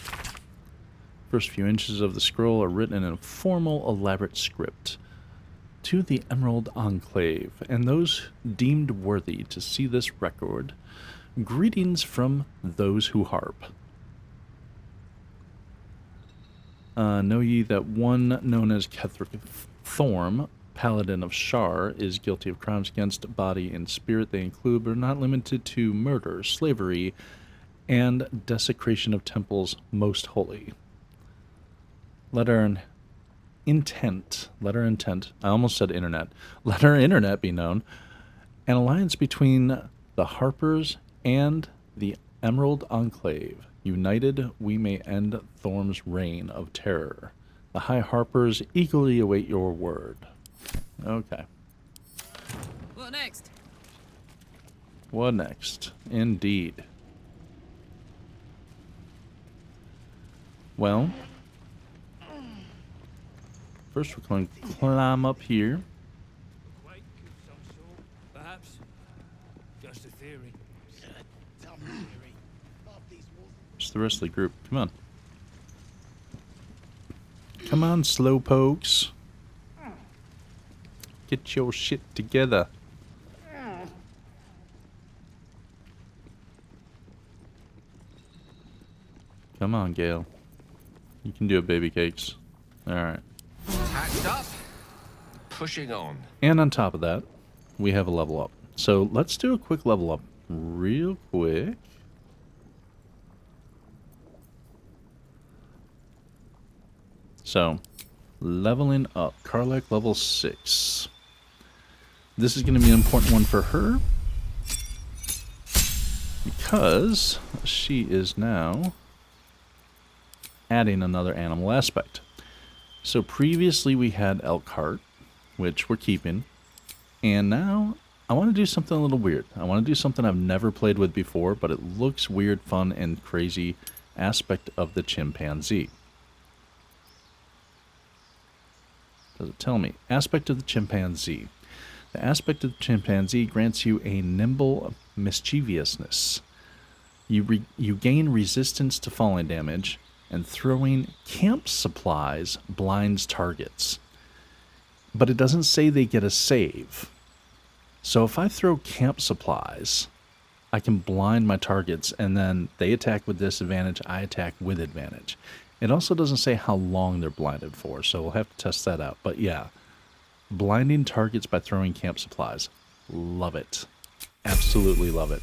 Speaker 1: First few inches of the scroll are written in a formal, elaborate script. To the Emerald Enclave, and those deemed worthy to see this record, greetings from those who harp. Know ye that one known as Kethric Thorm, Paladin of Shar, is guilty of crimes against body and spirit. They include, but are not limited to, murder, slavery, and desecration of temples most holy. Let our intent, I almost said internet, let our internet be known, an alliance between the Harpers and the Emerald Enclave. United, we may end Thorm's reign of terror. The High Harpers eagerly await your word. Okay.
Speaker 16: what next?
Speaker 1: What next? Indeed. Well, first we're going to climb up here.
Speaker 6: Perhaps. Just a theory.
Speaker 1: It's the rest of the group. Come on. Come on, slowpokes. Get your shit together. Come on, Gale. You can do it, baby cakes. Alright.
Speaker 5: Packed up, pushing on.
Speaker 1: And on top of that, we have a level up. So let's do a quick level up real quick. So, leveling up. Karlach level 6. This is going to be an important one for her, because she is now adding another animal aspect. So previously we had Elkhart, which we're keeping, and now I want to do something a little weird. I want to do something I've never played with before, but it looks weird, fun, and crazy. Aspect of the chimpanzee. Does it tell me? Aspect of the chimpanzee. The aspect of the chimpanzee grants you a nimble mischievousness. You gain resistance to falling damage, and throwing camp supplies blinds targets. But it doesn't say they get a save. So if I throw camp supplies, I can blind my targets, and then they attack with disadvantage, I attack with advantage. It also doesn't say how long they're blinded for, so we'll have to test that out. But yeah, blinding targets by throwing camp supplies. Love it. Absolutely love it.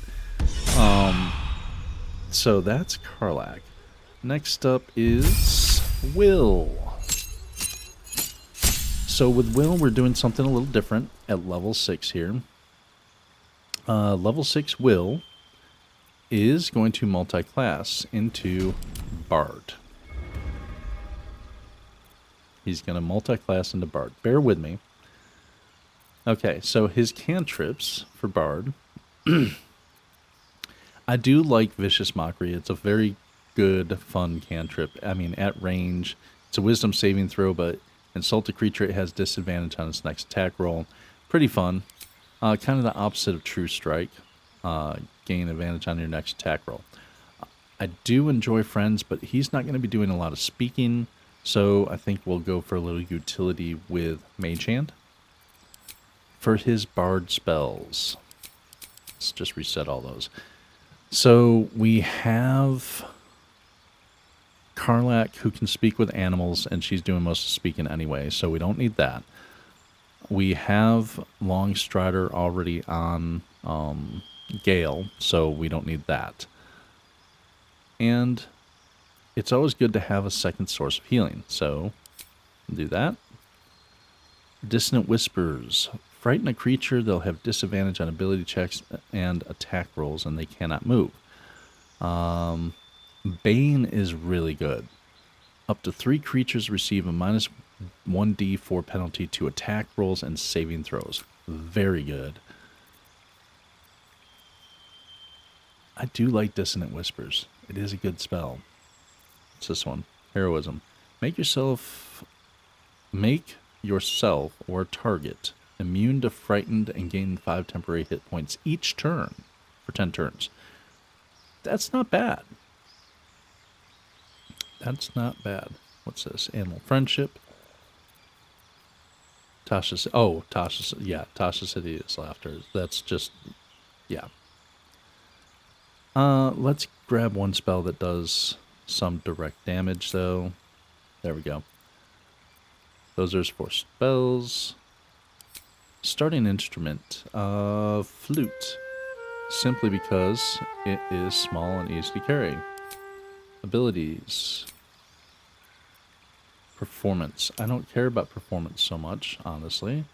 Speaker 1: So that's Karlach. Next up is Will. So with Will, we're doing something a little different at level 6 here. Level 6 Will is going to multi-class into Bard. He's going to multi-class into Bard. Bear with me. Okay, so his cantrips for Bard. I do like Vicious Mockery. It's a very good, fun cantrip. I mean, at range, it's a wisdom saving throw, but insult a creature, it has disadvantage on its next attack roll. Pretty fun. Kind of the opposite of True Strike. Gain advantage on your next attack roll. I do enjoy Friends, but he's not going to be doing a lot of speaking, so I think we'll go for a little utility with Mage Hand. For his Bard spells, let's just reset all those. So we have Karlach, who can speak with animals, and she's doing most of the speaking anyway, so we don't need that. We have Longstrider already on Gale, so we don't need that. And it's always good to have a second source of healing, so do that. Dissonant Whispers. Frighten a creature, they'll have disadvantage on ability checks and attack rolls, and they cannot move. Bane is really good. Up to 3 creatures receive a minus 1d4 penalty to attack rolls and saving throws. Very good. I do like Dissonant Whispers. It is a good spell. What's this one? Heroism. Make yourself or target immune to frightened and gain 5 temporary hit points each turn for 10 turns. That's not bad. That's not bad. What's this? Animal Friendship. Tasha City is laughter. That's just, yeah. Let's grab one spell that does some direct damage, though. There we go. Those are for spells. Starting instrument, flute. Simply because it is small and easy to carry. Abilities. Performance. I don't care about performance so much, honestly.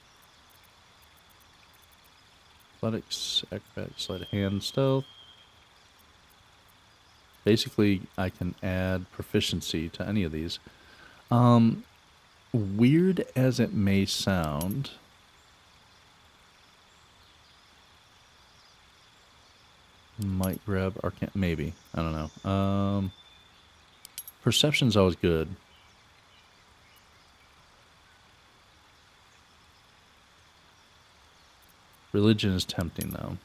Speaker 1: Athletics, acrobatics, sleight of hand, stealth. Basically, I can add proficiency to any of these. Weird as it may sound, Might grab Arcane. Maybe. I don't know. Perception's always good. Religion is tempting, though.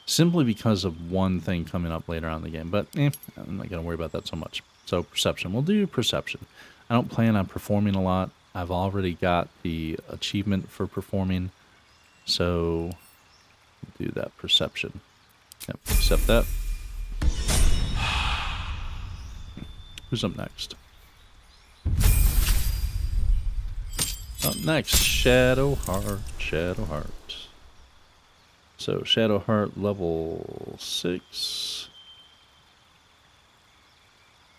Speaker 1: Simply because of one thing coming up later on in the game. But, I'm not going to worry about that so much. So, perception. We'll do perception. I don't plan on performing a lot. I've already got the achievement for performing. So, we'll do that perception. Yep, accept that. Who's up next? Up next, Shadowheart. Shadowheart. So, Shadowheart level 6.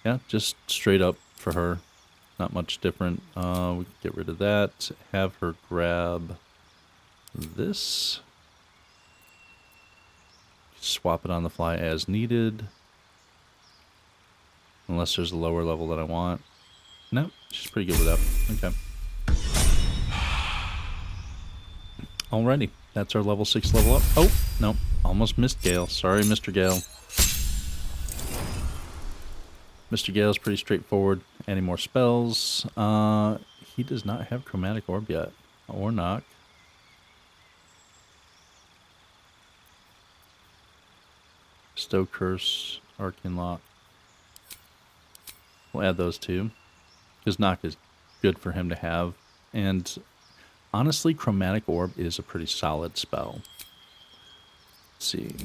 Speaker 1: Yeah, just straight up for her. Not much different. We can get rid of that. Have her grab this. Swap it on the fly as needed. Unless there's a lower level that I want. No, she's pretty good with that. Okay. Alrighty. That's our level 6 level up. Oh, no. Almost missed Gale. Sorry, Mr. Gale. Mr. Gale's pretty straightforward. Any more spells? He does not have Chromatic Orb yet. Or Knock. Stow Curse. Arcane Lock. We'll add those two. Because Knock is good for him to have. And honestly, Chromatic Orb is a pretty solid spell. Let's see.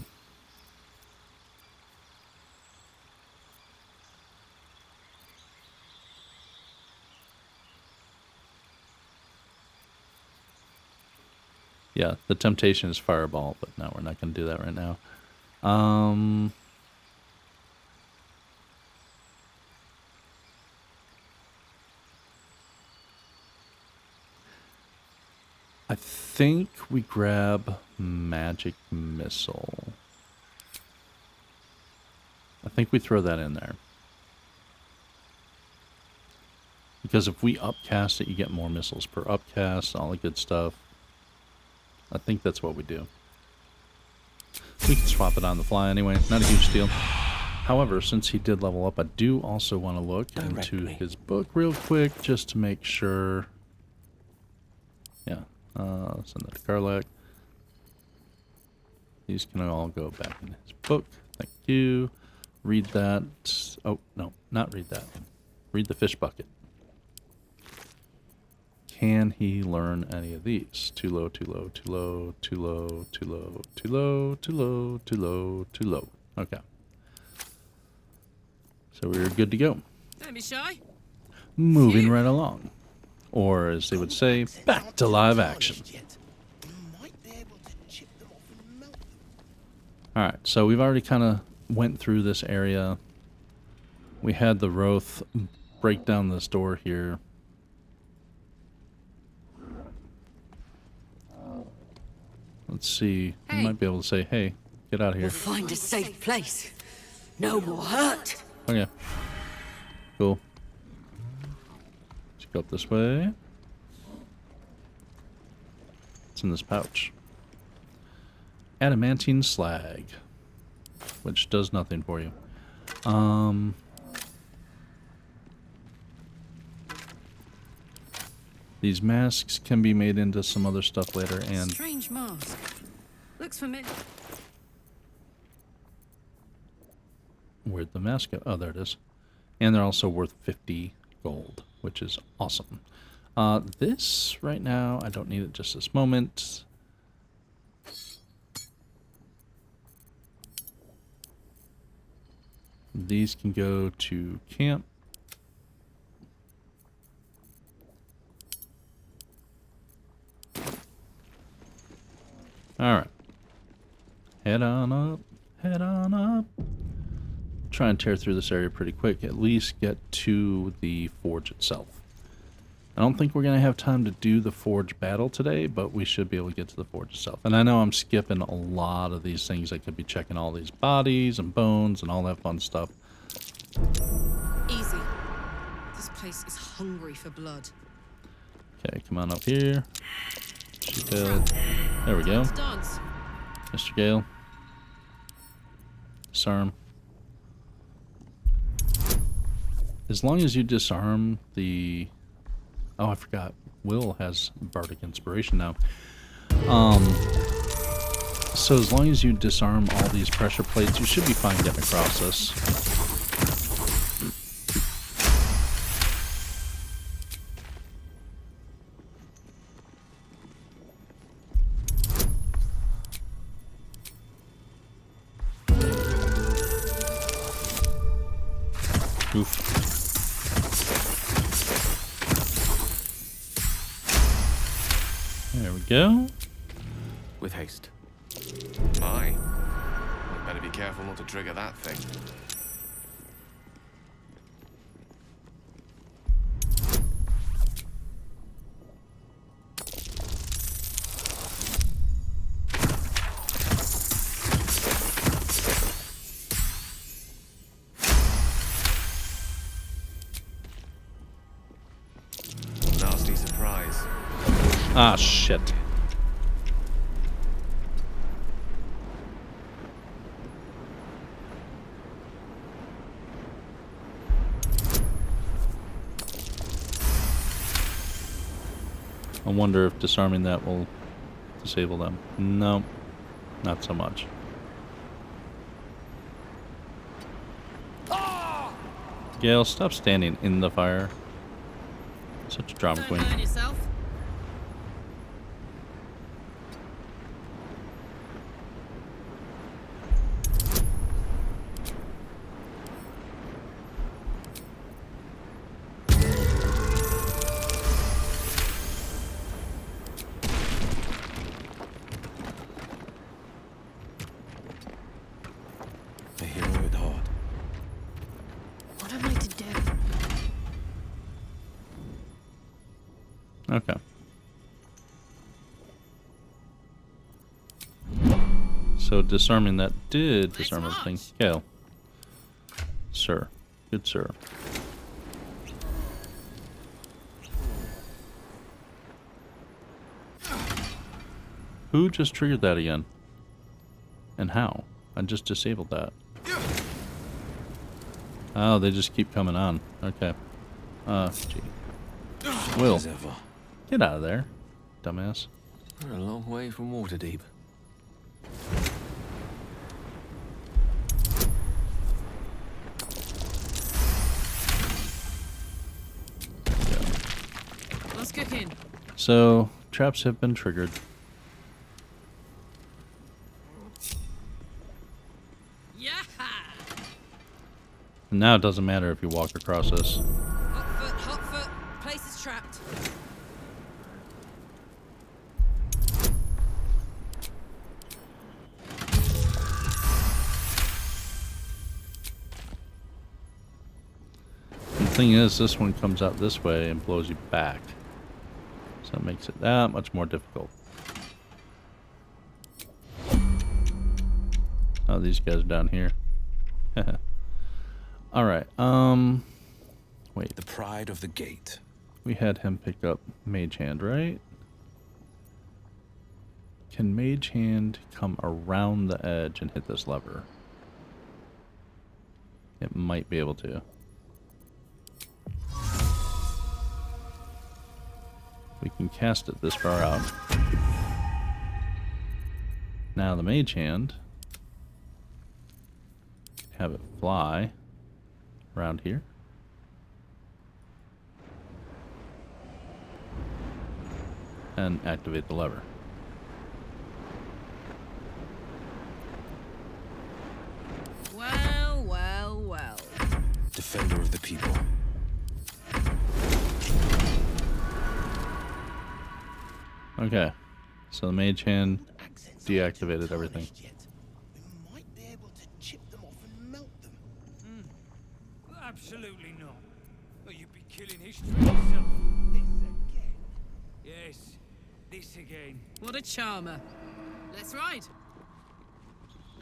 Speaker 1: Yeah, the temptation is Fireball, but no, we're not going to do that right now. I think we grab Magic Missile. I think we throw that in there. Because if we upcast it, you get more missiles per upcast, all the good stuff. I think that's what we do. We can swap it on the fly anyway, not a huge deal. However, since he did level up, I do also want to look into his book real quick, just to make sure. Yeah, send that to Karlak. These can all go back in his book. Thank you. Read that. Oh, no, not read that. Read the fish bucket. Can he learn any of these? Too low, too low, too low, too low, too low, too low, too low, too low, too low. Okay. So we're good to go.
Speaker 16: Don't be shy.
Speaker 1: Moving right along. Or, as they would say, back to live action. Alright, so we've already kind of went through this area. We had the Rothe break down this door here. Let's see. We might be able to say, hey, get out of here.
Speaker 2: We'll find a safe place. No more hurt.
Speaker 1: Okay. Cool. Let's go up this way. What's in this pouch? Adamantine slag. Which does nothing for you. These masks can be made into some other stuff later, and
Speaker 16: Strange mask. Looks familiar.
Speaker 1: where'd the mask go? Oh, there it is. And they're also worth 50 gold, which is awesome. This right now, I don't need it just this moment. These can go to camp. Alright. Head on up. Head on up. Try and tear through this area pretty quick. At least get to the forge itself. I don't think we're going to have time to do the forge battle today, but we should be able to get to the forge itself. And I know I'm skipping a lot of these things. I could be checking all these bodies and bones and all that fun stuff.
Speaker 16: Easy. This place is hungry for blood.
Speaker 1: Okay, come on up here. Mr. Gale. There we go. Mr. Gale. Disarm. As long as you disarm the... Oh, I forgot. Will has Bardic Inspiration now. So as long as you disarm all these pressure plates, you should be fine getting across this. Oof. There we go.
Speaker 5: With haste. My. Better be careful not to trigger that thing. Nasty surprise.
Speaker 1: Ah, shit. I wonder if disarming that will disable them. No, not so much. Gale, stop standing in the fire. Such a drama queen.
Speaker 16: Don't burn yourself.
Speaker 17: A hero at heart.
Speaker 7: What am I to do?
Speaker 1: Okay. So disarming that did disarm everything. Gale. Sir. Good sir. Who just triggered that again? And how? I just disabled that. Oh, they just keep coming on. Okay. Gee. Will.
Speaker 17: As ever.
Speaker 1: Get out of there, dumbass.
Speaker 5: We're a long way from Waterdeep.
Speaker 16: Let's cook in.
Speaker 1: So, traps have been triggered. And now it doesn't matter if you walk across this.
Speaker 16: Hot foot. Place is trapped.
Speaker 1: And the thing is, this one comes out this way and blows you back. So it makes it that much more difficult. Oh, these guys are down here. Alright, wait.
Speaker 17: The pride of the gate.
Speaker 1: We had him pick up Mage Hand, right? Can Mage Hand come around the edge and hit this lever? It might be able to. We can cast it this far out. Now the Mage Hand, have it fly around here. And activate the lever.
Speaker 16: Well.
Speaker 17: Defender of the people.
Speaker 1: Okay. So the Mage Hand deactivated everything.
Speaker 6: Absolutely not. Or you'd be killing history yourself. This again. Yes, this again.
Speaker 16: What a charmer. Let's ride.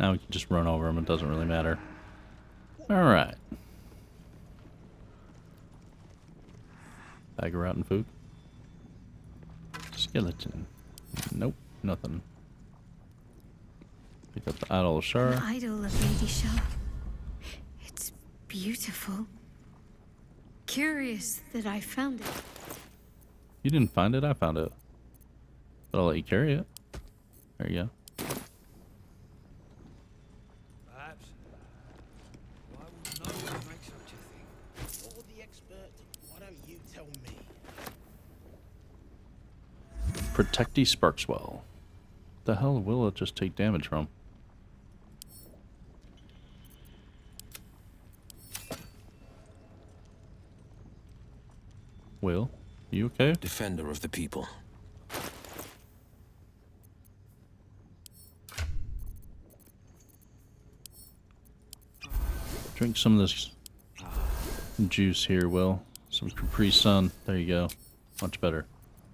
Speaker 1: Now we can just run over him. It doesn't really matter. Alright. Bag of rotten food. Skeleton. Nope, nothing. Pick up the idol of Shar.
Speaker 7: An idol of Lady Shar. It's beautiful. Curious that I found it.
Speaker 1: You didn't find it, I found it. But I'll let you carry it. There you go.
Speaker 6: Perhaps. Why would no one make such a thing?
Speaker 15: You're the expert. Why don't you tell me?
Speaker 1: Protecty Sparkswell. The hell will it just take damage from? Will, you okay?
Speaker 17: Defender of the people.
Speaker 1: Drink some of this juice here, Will. Some Capri Sun. There you go. Much better.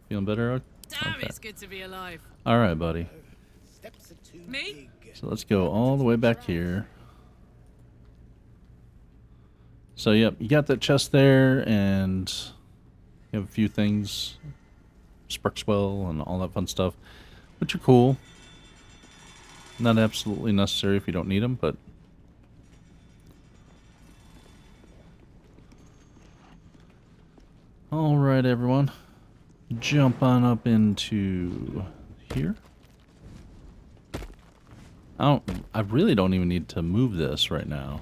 Speaker 1: Feeling better, Oak?
Speaker 16: Damn, it's good to be alive.
Speaker 1: Alright, buddy.
Speaker 16: Me?
Speaker 1: So let's go all the way back here. So, yep, you got that chest there, and you have a few things. Sparkswell and all that fun stuff, which are cool. Not absolutely necessary if you don't need them, but... Alright, everyone. Jump on up into here. I really don't even need to move this right now.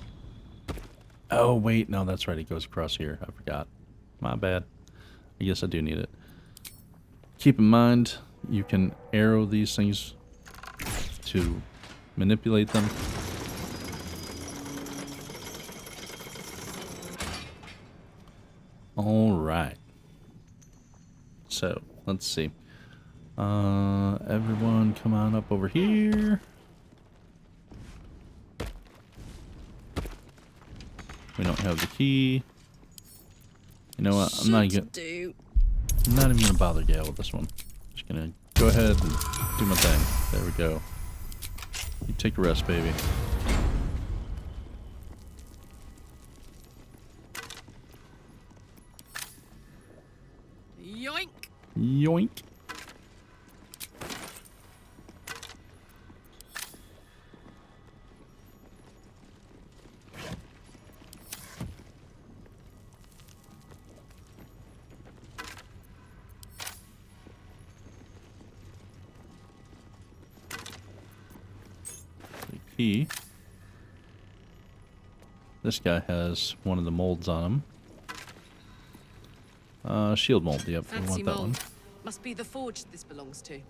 Speaker 1: Oh, wait. No, that's right. It goes across here. I forgot. My bad. I guess I do need it. Keep in mind, you can arrow these things to manipulate them. Alright. So, let's see. Everyone come on up over here. We don't have the key. You know what? I'm not even gonna bother Gale with this one. Just gonna go ahead and do my thing. There we go. You take a rest, baby.
Speaker 16: Yoink!
Speaker 1: Yoink. Key. This guy has one of the molds on him. Shield mold, yep, we want that one.
Speaker 16: Must be the forge this belongs to.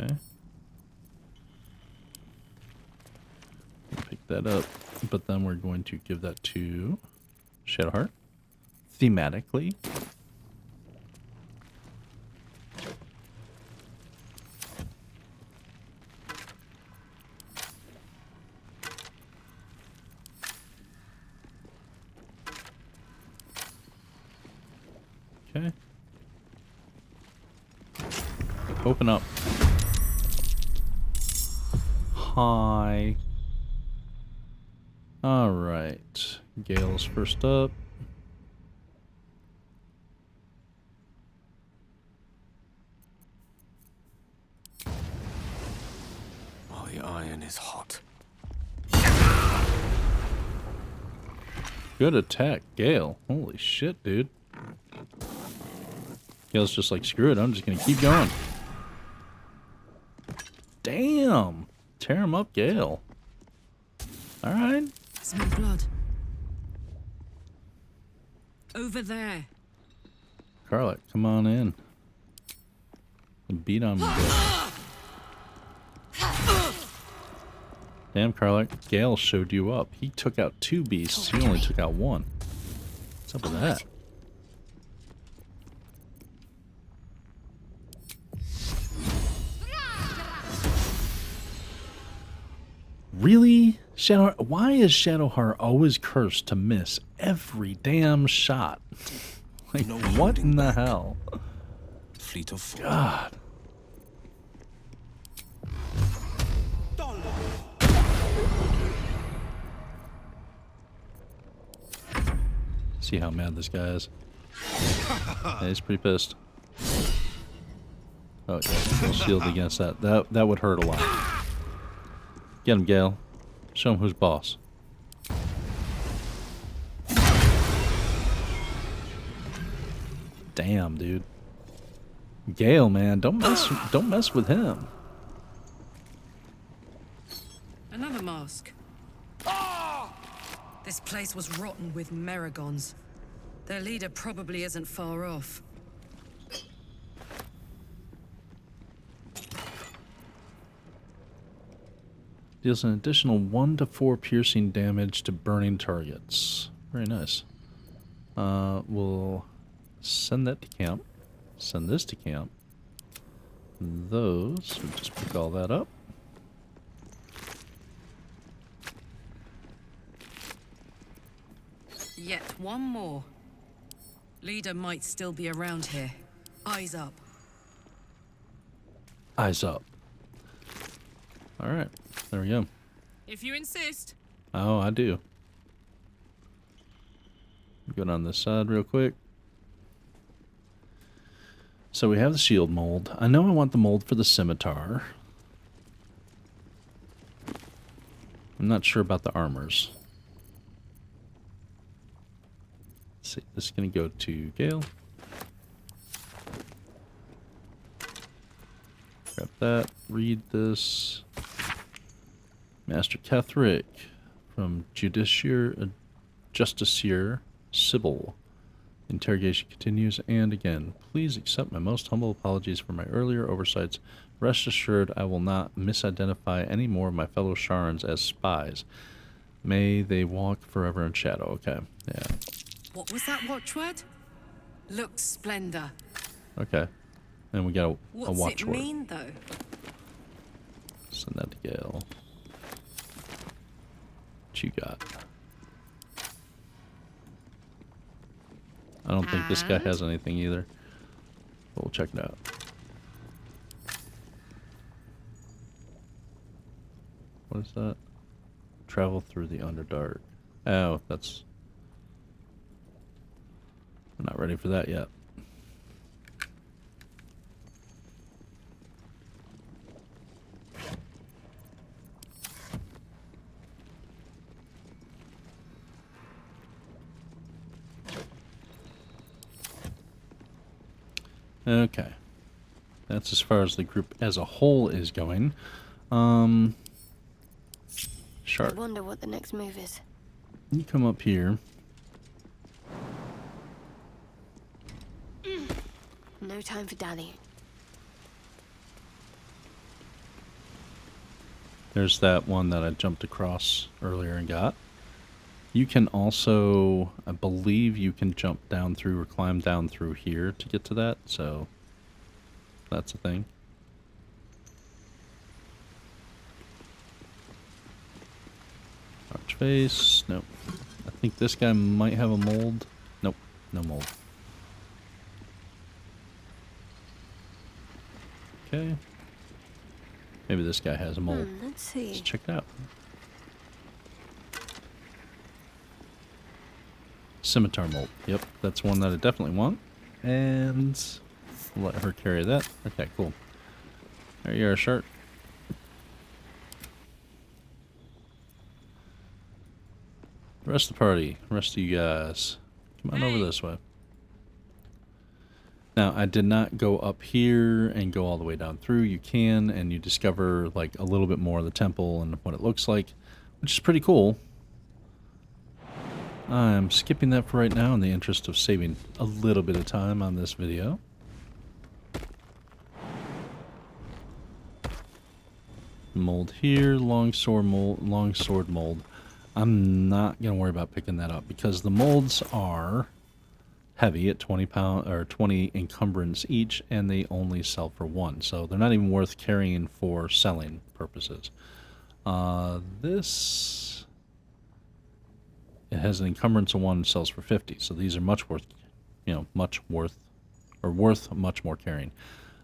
Speaker 1: Okay. Pick that up, but then we're going to give that to Shadowheart. Thematically. Okay. Open up. Hi. Alright. Gale's first up.
Speaker 17: Oh, the iron is hot.
Speaker 1: Good attack, Gale. Holy shit, dude. Gale's just like, screw it, I'm just gonna keep going. Damn! Tear him up, Gale. Alright.
Speaker 16: Smell blood. Over there.
Speaker 1: Carlick, come on in. And beat on me, bit. Damn, Carlick. Gale showed you up. He took out 2 beasts. You only took out 1. What's up with that? Really? Why is Shadowheart always cursed to miss every damn shot? Like,
Speaker 17: No
Speaker 1: what in the hell?
Speaker 17: Fleet of foot.
Speaker 1: God. See how mad this guy is. Yeah, he's pretty pissed. Oh yeah, we'll shield against that. That would hurt a lot. Get him, Gale. Show him who's boss. Damn, dude. Gale, man, don't mess with him.
Speaker 16: Another mask. This place was rotten with Merregons. Their leader probably isn't far off.
Speaker 1: Deals an additional 1 to 4 piercing damage to burning targets. Very nice. We'll send that to camp. Send this to camp. Those, we'll just pick all that up.
Speaker 16: Yet one more. Leader might still be around here. Eyes up.
Speaker 1: Eyes up. Alright, there we go.
Speaker 16: If you insist.
Speaker 1: Oh, I do. Go down this side real quick. So we have the shield mold. I know I want the mold for the scimitar. I'm not sure about the armors. Let's see, this is going to go to Gale. Grab that. Read this. Master Ketheric from Justiciar Sybil. Interrogation continues, and again, please accept my most humble apologies for my earlier oversights. Rest assured I will not misidentify any more of my fellow Sharans as spies. May they walk forever in shadow. Okay, yeah.
Speaker 16: What was that watchword? Lux Splendor.
Speaker 1: Okay. And we got a
Speaker 16: What's
Speaker 1: watchword.
Speaker 16: it mean, though?
Speaker 1: Send that to Gale. What you got? I don't think this guy has anything either. But we'll check it out. What is that? Travel through the Underdark. Oh, that's... I'm not ready for that yet. Okay. That's as far as the group as a whole is going. Shark.
Speaker 7: I wonder what the next move is.
Speaker 1: You come up here.
Speaker 7: No time for dallying.
Speaker 1: There's that one that I jumped across earlier and got. You can also, I believe you can jump down through or climb down through here to get to that, so that's a thing. Archface, nope. I think this guy might have a mold. Nope, no mold. Okay. Maybe this guy has a mold.
Speaker 7: Let's see.
Speaker 1: Let's check it out. Scimitar mold. Yep, that's one that I definitely want. And we'll let her carry that. Okay, cool. There you are, Shark. The rest of the party, the rest of you guys, come on over this way. Now, I did not go up here and go all the way down through. You can, and you discover like a little bit more of the temple and what it looks like, which is pretty cool. I'm skipping that for right now in the interest of saving a little bit of time on this video. Mold here, longsword mold. I'm not gonna worry about picking that up because the molds are heavy at 20 pound or 20 encumbrance each, and they only sell for 1, so they're not even worth carrying for selling purposes. This, it has an encumbrance of 1 and sells for 50. So these are much worth, worth much more carrying.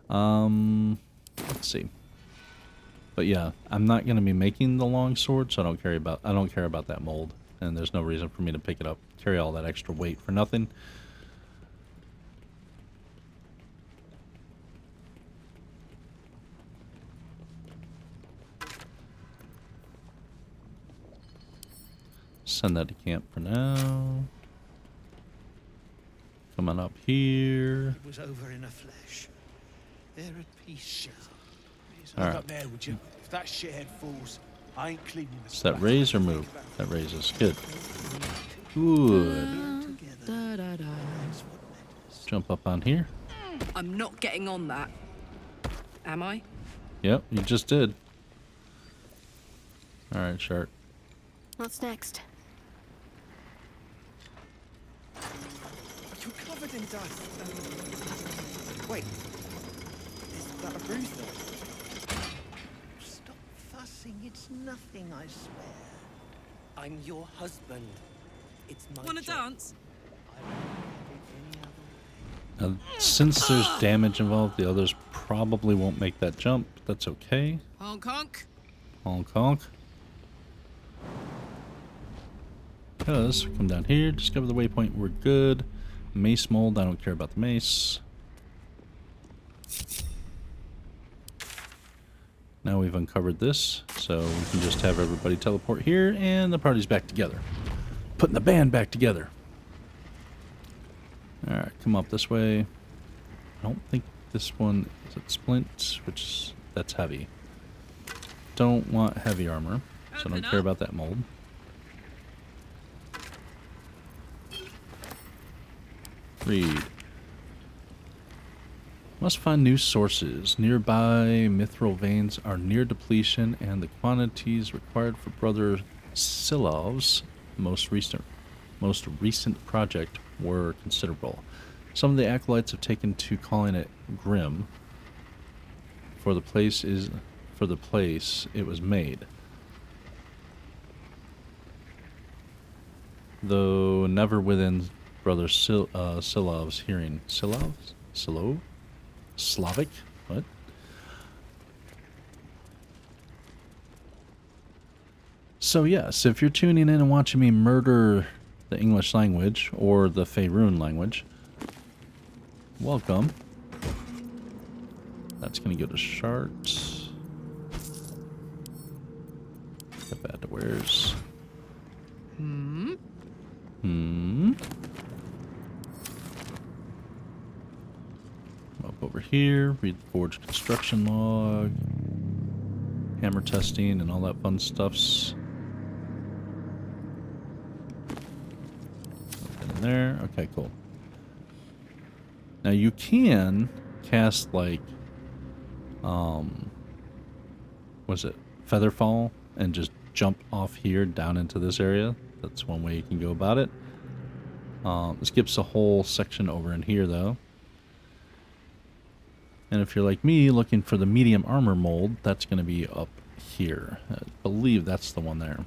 Speaker 1: Let's see. But yeah, I'm not going to be making the long sword, so I don't care about that mold, and there's no reason for me to pick it up, carry all that extra weight for nothing. Send that to camp for now. Come on up here.
Speaker 13: It was over in a flash. They're at peace, Shell.
Speaker 1: All right.
Speaker 13: Up there, would you? If that shithead falls, I ain't cleaning the
Speaker 1: Does that raise or move? That raises. Good. Good. Jump up on here.
Speaker 16: I'm not getting on that. Am I?
Speaker 1: Yep, you just did. All right, Shark.
Speaker 7: What's next?
Speaker 13: You're covered in dust. Wait. Is that a bruise there? Stop fussing. It's nothing, I swear. I'm your husband. It's my
Speaker 16: Wanna
Speaker 13: job.
Speaker 16: dance?
Speaker 1: Now, since there's damage involved, the others probably won't make that jump. But that's okay.
Speaker 16: Honk honk.
Speaker 1: Honk honk. Because come down here, discover the waypoint. We're good. Mace mold. I don't care about the mace. Now we've uncovered this, so we can just have everybody teleport here, and the party's back together. Putting the band back together. Alright, come up this way. I don't think this one is it splint, that's heavy. Don't want heavy armor, so I don't care about that mold. Read. Must find new sources. Nearby mithril veins are near depletion, and the quantities required for Brother Silov's most recent project were considerable. Some of the acolytes have taken to calling it Grym, for the place it was made. Though never within Brother Silov's hearing. Silov? Slavic? What? So yes, if you're tuning in and watching me murder the English language or the Faerun language, welcome. That's gonna go to Sharks. Get that to where's? Up over here, read the Forge construction log, hammer testing, and all that fun stuffs. Nothing in there. Okay, cool. Now you can cast like, was it Featherfall, and just jump off here down into this area. That's one way you can go about it. This skips a whole section over in here though. And if you're like me looking for the medium armor mold, that's going to be up here. I believe that's the one there.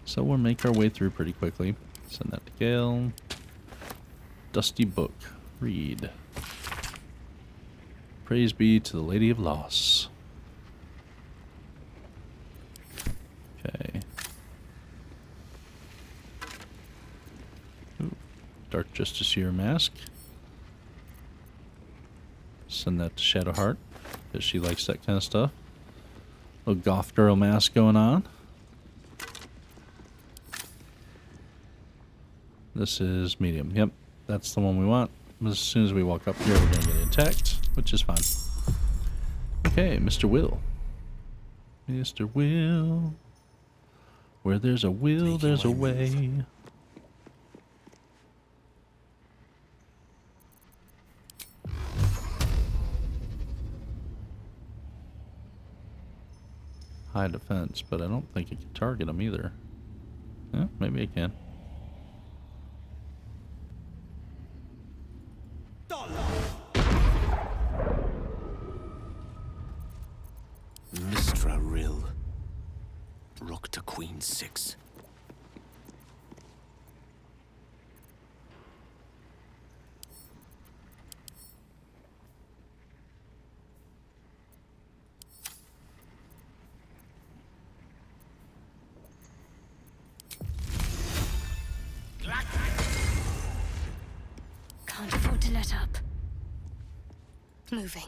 Speaker 1: So we'll make our way through pretty quickly. Send that to Gale. Dusty book. Read. Praise be to the Lady of Loss. Okay. Ooh. Dark Justiciar mask. Send that to Shadowheart, because she likes that kind of stuff. Little goth girl mask going on. This is medium. Yep, that's the one we want. As soon as we walk up here, we're going to get attacked, which is fine. Okay, Mr. Will. Mr. Will. Where there's a will, there's a way. High defense, but I don't think it can target him either. Yeah, maybe it can.
Speaker 17: in 6.
Speaker 7: Can't afford to let up. Moving.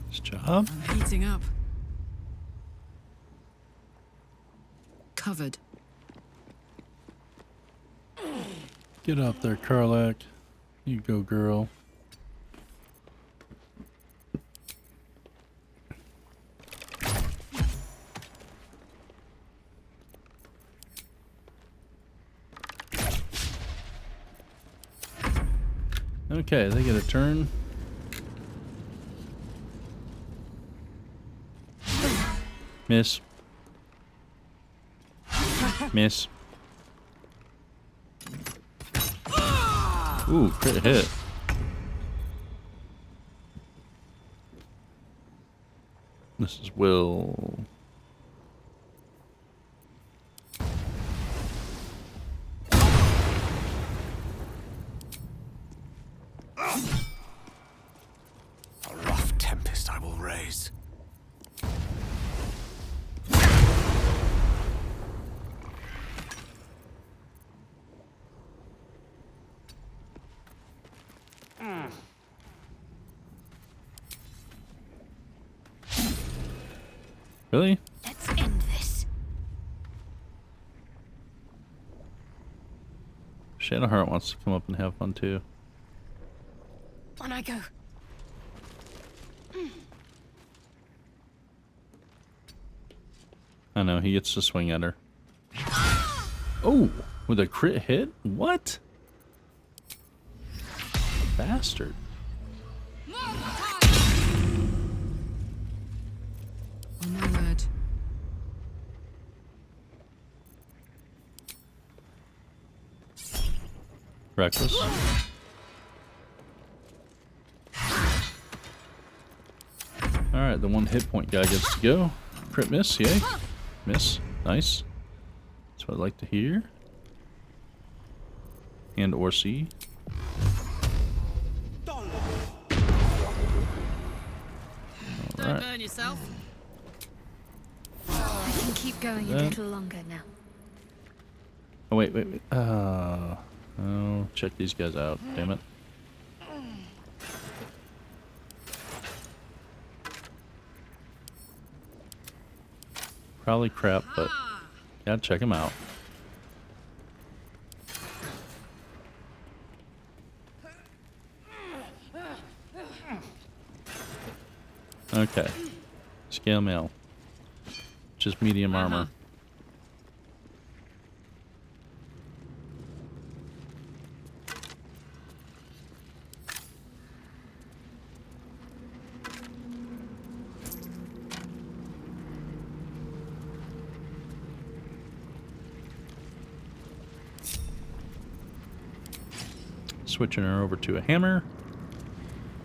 Speaker 1: Nice job.
Speaker 16: I'm heating up. Covered.
Speaker 1: Get up there, Karlak. You go, girl. Okay, they get a turn. Miss. Miss. Ooh, crit hit. This is Will.
Speaker 17: A rough tempest I will raise.
Speaker 1: Really?
Speaker 7: Let's end this.
Speaker 1: Shadowheart wants to come up and have fun too.
Speaker 7: On I go.
Speaker 1: I know, he gets to swing at her. Oh, with a crit hit? What? Bastard.
Speaker 16: On my word.
Speaker 1: Reckless. Alright, the 1 hit point guy gets to go. Crit miss, yay. Miss. Nice. That's what I like to hear. And or see.
Speaker 16: Don't burn yourself.
Speaker 7: I can keep going a little longer now.
Speaker 1: Oh, wait. Oh, check these guys out. Damn it. Probably crap, but gotta check them out. Okay. Scale mail. Just medium armor. Switching her over to a hammer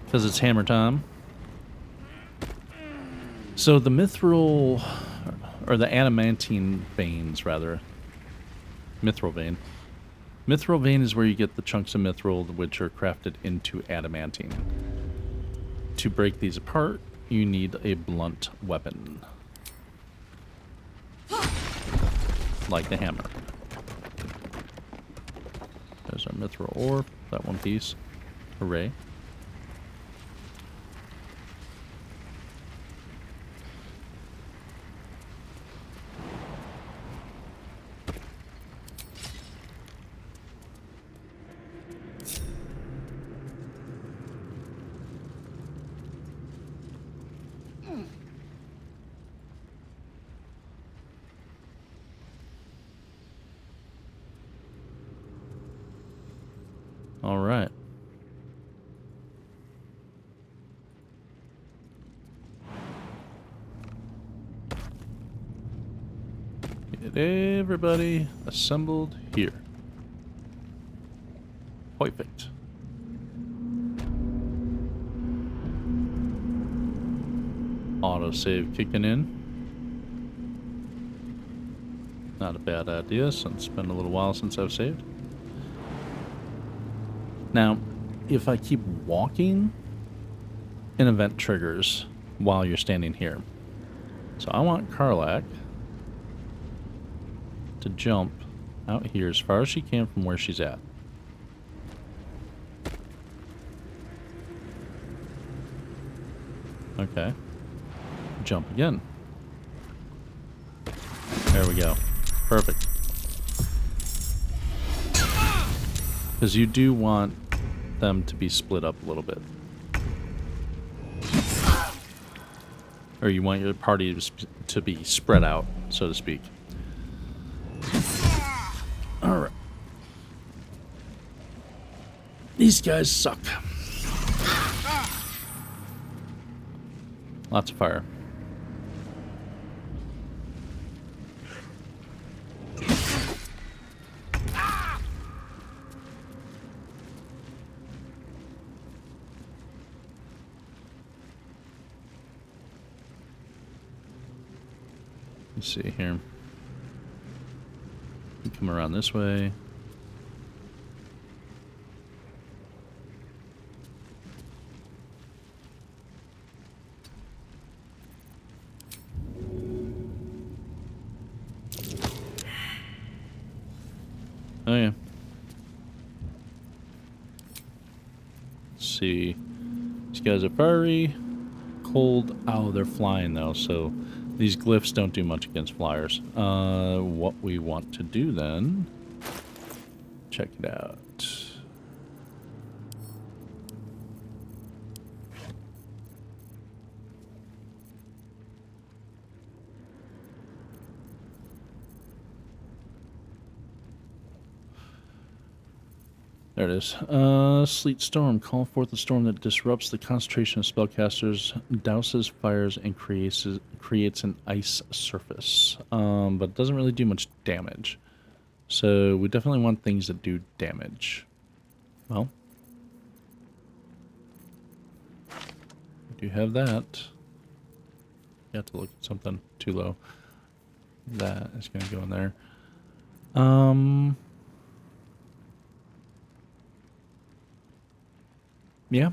Speaker 1: because it's hammer time. So the mithril, or the adamantine veins rather, mithril vein. Mithril vein is where you get the chunks of mithril which are crafted into adamantine. To break these apart, you need a blunt weapon. Like the hammer. There's our mithril ore, that one piece. Hooray. All right. Get Everybody assembled here. Perfect. Autosave kicking in. Not a bad idea since it's been a little while since I've saved. Now, if I keep walking, an event triggers while you're standing here. So I want Karlach to jump out here as far as she can from where she's at. Okay. Jump again. There we go. Perfect. Because you do want them to be split up a little bit. Or you want your party to be spread out, so to speak. Alright. These guys suck. Lots of fire. Let's see here. You come around this way. Oh yeah. Let's see. These guys are fiery, cold. Oh, they're flying though, so these glyphs don't do much against flyers. What we want to do then, check it out. There it is. Sleet Storm. Call forth a storm that disrupts the concentration of spellcasters, douses fires, and creates an ice surface. But it doesn't really do much damage. So we definitely want things that do damage. Well, we do have that. You have to look at something too low. That is going to go in there. Yeah.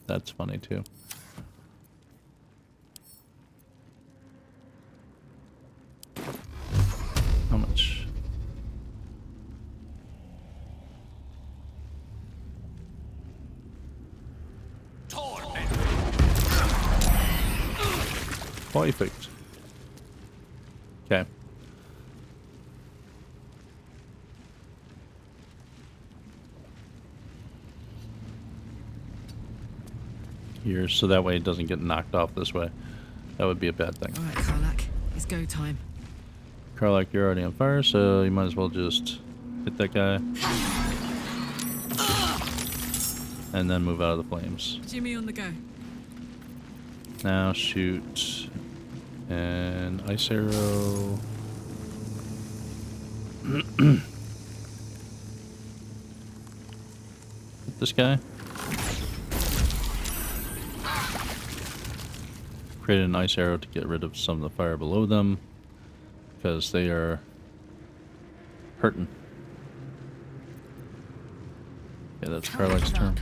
Speaker 1: That's funny too. How much? Perfect. Okay. Here, so that way it doesn't get knocked off this way. That would be a bad thing.
Speaker 16: Alright, Karlach, it's go time.
Speaker 1: Karlach, you're already on fire, so you might as well just hit that guy. And then move out of the flames.
Speaker 16: Jimmy on the go.
Speaker 1: Now shoot an ice arrow. This guy. Create an ice arrow to get rid of some of the fire below them, because they are hurting. Yeah, that's Karlach's turn.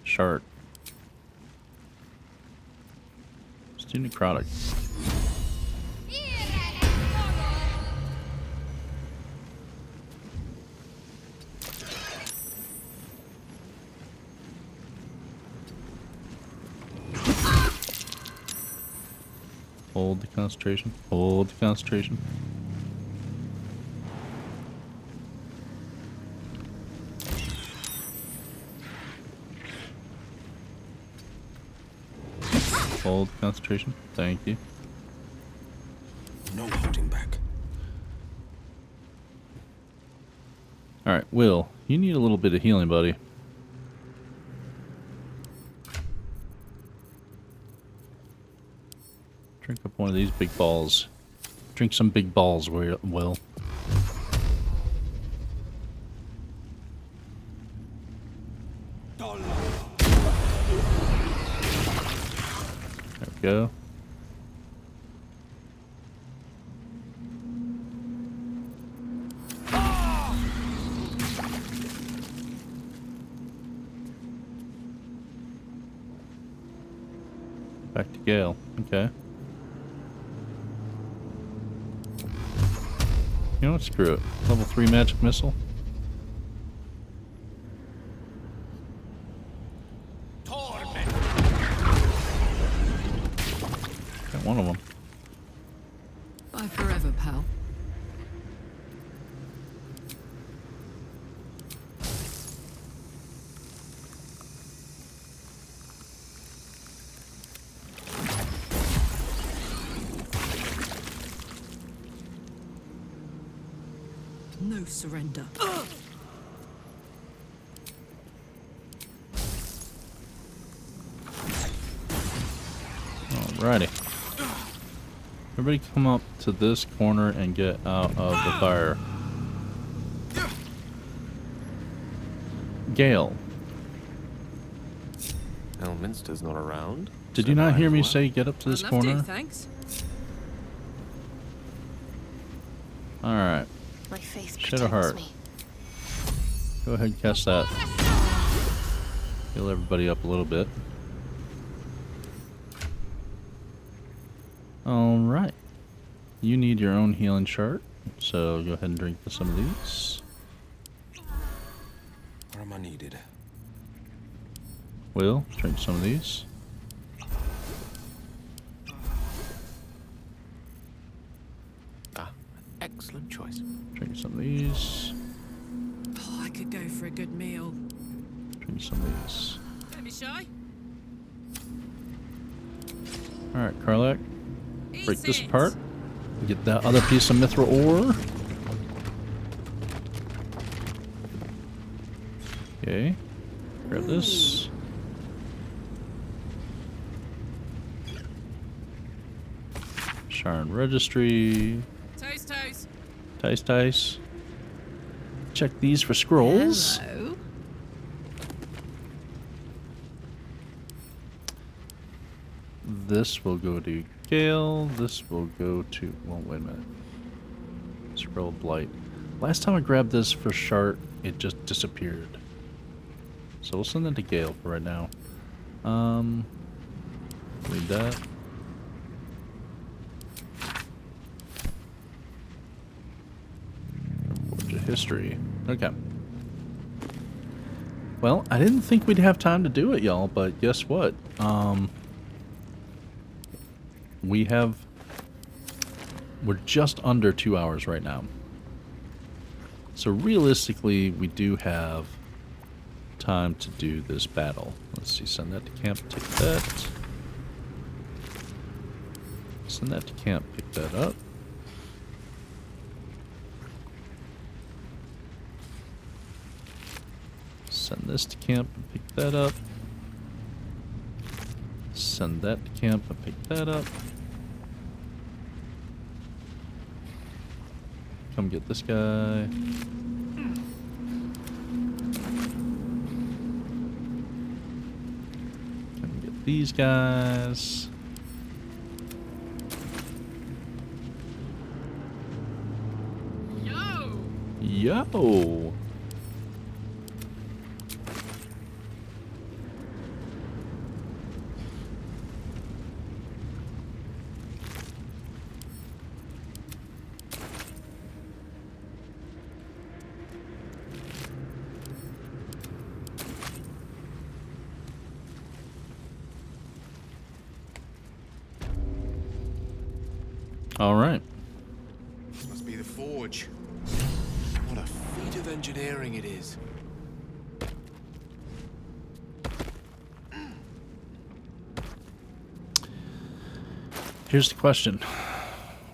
Speaker 1: Shard. Let's do necrotic. Hold the concentration. Hold the concentration. Hold concentration. Thank you.
Speaker 17: No holding back.
Speaker 1: Alright, Will, you need a little bit of healing, buddy. Drink up one of these big balls. Drink some big balls, Will. There we go. Back to Gale. Okay. You know what? Screw it. Level 3 magic missile. Got one of them.
Speaker 16: Bye forever, pal. No surrender.
Speaker 1: Alrighty. Everybody come up to this corner and get out of the fire. Gale.
Speaker 5: Elminster's not around.
Speaker 1: Did you not hear me say get up to this corner?
Speaker 16: Thanks.
Speaker 1: Alright.
Speaker 7: My faith
Speaker 1: Shadow Heart.
Speaker 7: me.
Speaker 1: Go ahead and cast that. Heal everybody up a little bit. Alright. You need your own healing chart, so go ahead and drink some of these.
Speaker 17: Where am I needed?
Speaker 1: Will, drink some of these.
Speaker 5: Excellent choice.
Speaker 1: Drink some of these.
Speaker 16: Oh, I could go for a good meal.
Speaker 1: Drink some of these.
Speaker 16: Don't be shy.
Speaker 1: Alright, Karlak. Break this apart. Get that other piece of mithril ore. Okay. Grab this. Shard Registry.
Speaker 16: Toast, toast.
Speaker 1: Dice. Check these for scrolls.
Speaker 16: Hello.
Speaker 1: This will go to Gale. This will go to... Well, wait a minute. Scroll Blight. Last time I grabbed this for Shart, it just disappeared. So we'll send that to Gale for right now. Read that. Forge of History. Okay. Well, I didn't think we'd have time to do it, y'all, but guess what? We're just under 2 hours right now. So realistically, we do have time to do this battle. Let's see, send that to camp, take that. Send that to camp, pick that up. Send this to camp and pick that up. Send that to camp and pick that up. Come get this guy. Come get these guys. Yo! All right.
Speaker 5: This must be the forge. What a feat of engineering it is.
Speaker 1: Here's the question.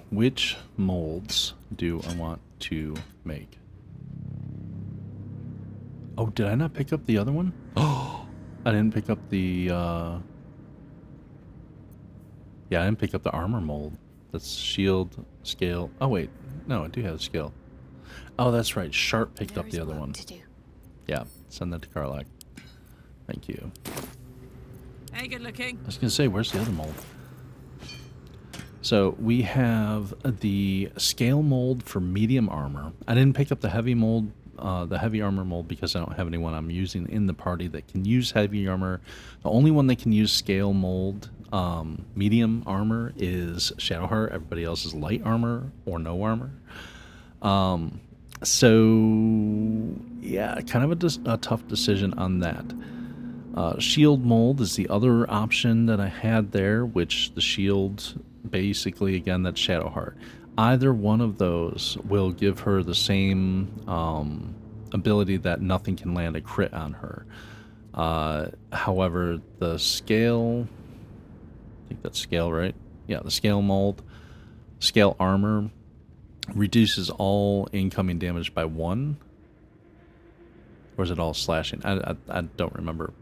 Speaker 1: Which molds do I want to make? Oh, did I not pick up the other one? Oh, I didn't pick up the, yeah, I didn't pick up the armor mold. That's shield, scale. Oh, wait. No, I do have scale. Oh, that's right. Sharp picked up the other one. Yeah, send that to Karlach. Thank you.
Speaker 16: Hey, good looking.
Speaker 1: I was going to say, where's the other mold? So we have the scale mold for medium armor. I didn't pick up the heavy mold, the heavy armor mold, because I don't have anyone I'm using in the party that can use heavy armor. The only one that can use scale mold medium armor is Shadowheart. Everybody else is light armor or no armor. So yeah, kind of a tough decision on that. Shield mold is the other option that I had there, which the shield, basically, again, that's Shadowheart. Either one of those will give her the same ability that nothing can land a crit on her. However, the scale, I think that's scale, right? Yeah, the scale mold, scale armor reduces all incoming damage by 1. Or is it all slashing? I don't remember.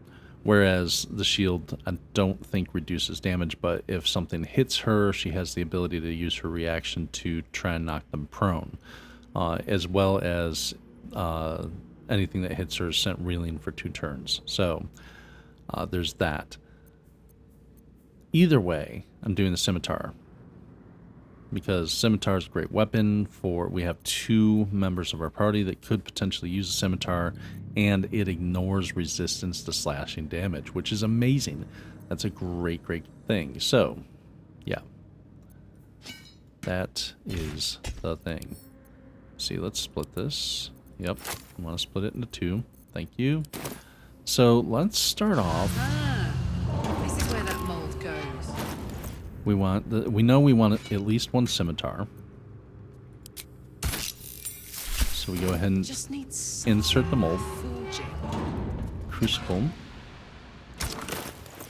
Speaker 1: Whereas the shield, I don't think reduces damage, but if something hits her, she has the ability to use her reaction to try and knock them prone. As well as anything that hits her is sent reeling for 2 turns. So there's that. Either way, I'm doing the scimitar. Because scimitar is a great weapon for, we have 2 members of our party that could potentially use a scimitar, and it ignores resistance to slashing damage, which is amazing. That's a great, great thing. So, yeah. That is the thing. See, let's split this. Yep, I want to split it into 2. Thank you. So, let's start off.
Speaker 16: This is where that mold goes.
Speaker 1: We know we want at least 1 scimitar. So we go ahead and insert the mold. Crucible.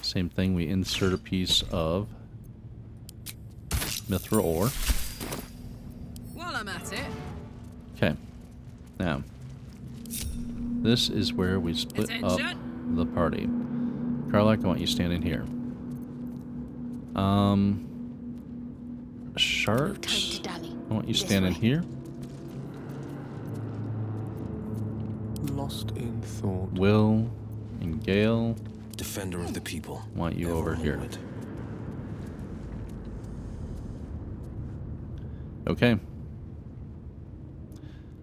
Speaker 1: Same thing, we insert a piece of mithril ore.
Speaker 16: While I'm at it.
Speaker 1: Okay. Now, this is where we split up the party. Karlach, I want you standing here. Shart, I want you standing here.
Speaker 17: Lost in thought.
Speaker 1: Will and Gale.
Speaker 17: Defender of the people.
Speaker 1: I want you over here. Okay.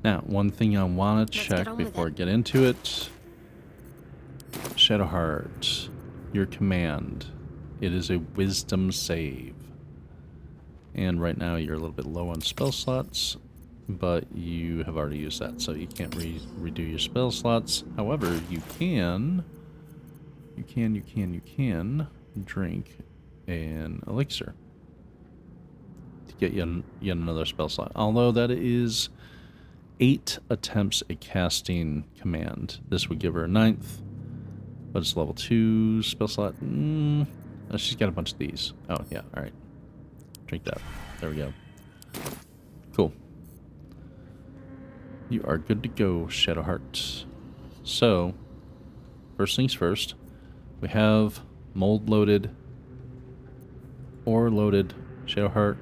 Speaker 1: Now, one thing I want to check before I get into it. Shadowheart, your command. It is a wisdom save. And right now you're a little bit low on spell slots, but you have already used that, so you can't redo your spell slots. However, you can drink an elixir to get yet another spell slot. Although that is 8 attempts at casting command. This would give her a 9th, but it's level 2 spell slot. Oh, she's got a bunch of these. Oh, yeah, alright. Drink that. There we go. Cool. You are good to go, Shadowheart. So, first things first, we have mold loaded, ore loaded. Shadowheart,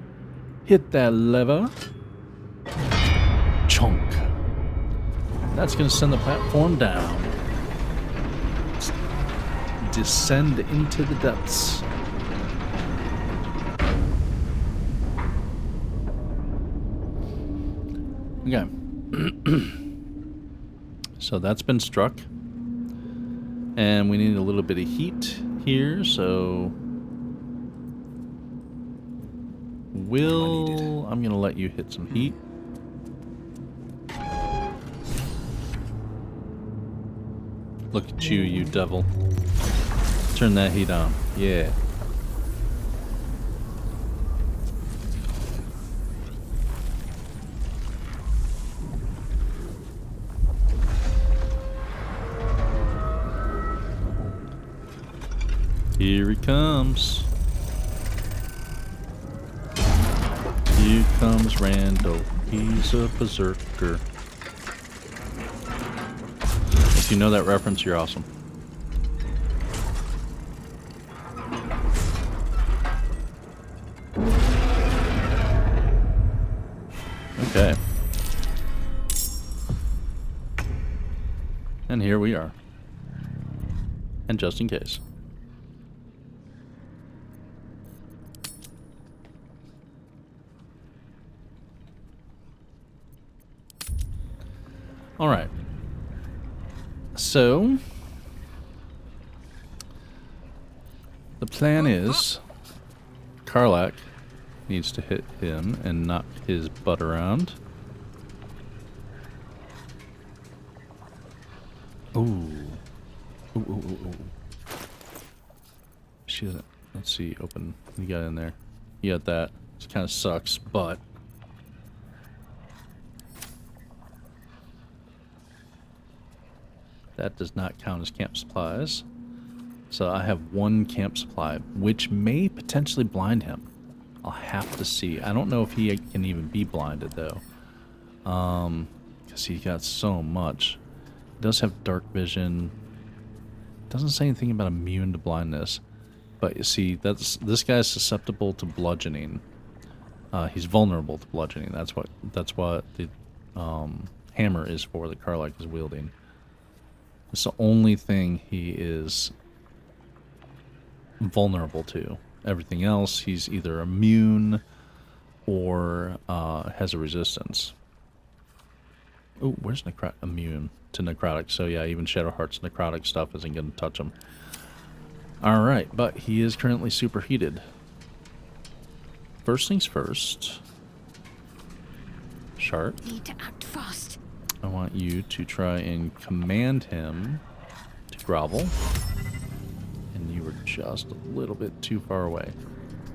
Speaker 1: hit that lever. Chunk. That's going to send the platform down. Descend into the depths. Okay. So that's been struck. And we need a little bit of heat here, so I'm going to let you hit some heat. Look at you, you devil. Turn that heat on. Yeah. Here he comes. Here comes Randall. He's a berserker. If you know that reference, you're awesome. Okay. And here we are. And just in case. All right. So the plan is Karlach needs to hit him and knock his butt around. Ooh. Ooh, ooh, ooh, ooh. She doesn't. Let's see. Open. You got in there. You got that. It kind of sucks, but. That does not count as camp supplies. So I have one camp supply, which may potentially blind him. I'll have to see. I don't know if he can even be blinded, though. Because he got so much. He does have dark vision. Doesn't say anything about immune to blindness. But you see, this guy's susceptible to bludgeoning. He's vulnerable to bludgeoning. That's what the hammer is for that Karlach is wielding. It's the only thing he is vulnerable to. Everything else, he's either immune or has a resistance. Oh, where's immune to necrotic? So yeah, even Shadowheart's necrotic stuff isn't going to touch him. Alright, but he is currently superheated. First things first. Sharp.
Speaker 7: Need to act fast.
Speaker 1: I want you to try and command him to grovel. And you were just a little bit too far away.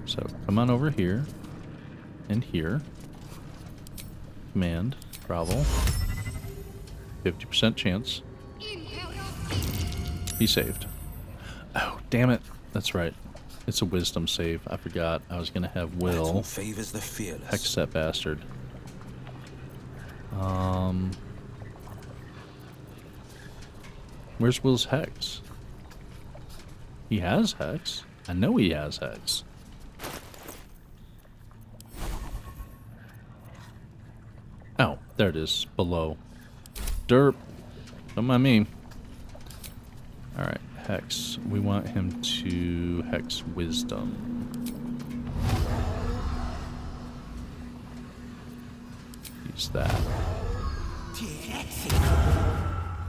Speaker 1: So come on over here. And here. Command. Grovel. 50% chance. He saved. Oh, damn it. That's right. It's a wisdom save. I forgot. I was going to have Will
Speaker 17: favors the fearless.
Speaker 1: hex that bastard. Where's Will's hex? He has hex. I know he has hex. Oh, there it is. Below. Derp. Don't mind me. Alright, hex. We want him to hex wisdom. Use that.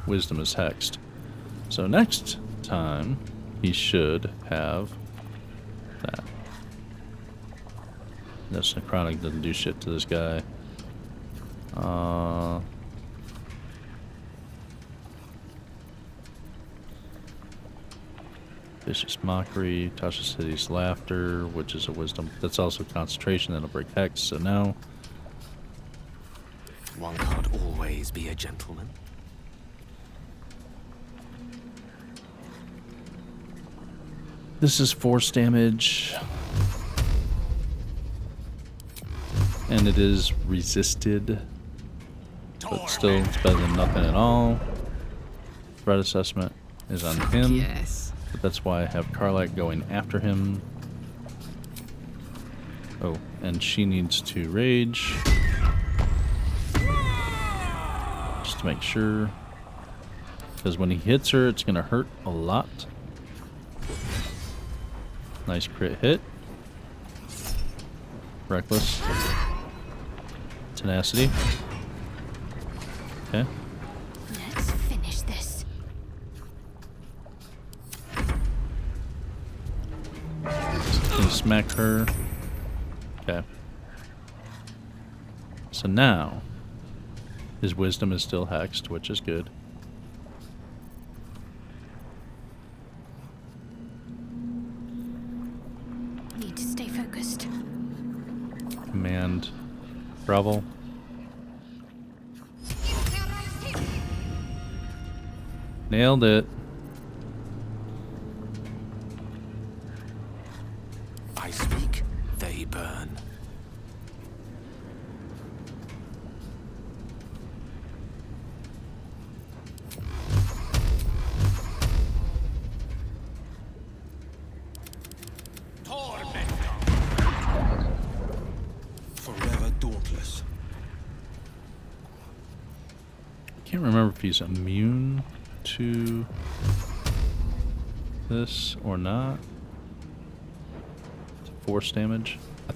Speaker 1: Wisdom is hexed. So next time, he should have that. This necrotic doesn't do shit to this guy. Vicious Mockery, Tasha's Hideous Laughter, which is a wisdom. That's also concentration, that'll break hex, so no.
Speaker 17: One can't always be a gentleman.
Speaker 1: This is force damage. And it is resisted. But still, it's better than nothing at all. Threat assessment is on him.
Speaker 16: Yes.
Speaker 1: But that's why I have Karlach going after him. Oh, and she needs to rage. Just to make sure. Because when he hits her, it's going to hurt a lot. Nice crit hit. Reckless. Tenacity. Okay.
Speaker 7: Let's finish this.
Speaker 1: Can you smack her? Okay. So now, his wisdom is still hexed, which is good.
Speaker 7: Need to stay focused.
Speaker 1: Command. Grovel. Nailed it.
Speaker 17: I speak, they burn.
Speaker 1: can't remember if he's immune to this or not. Force damage. I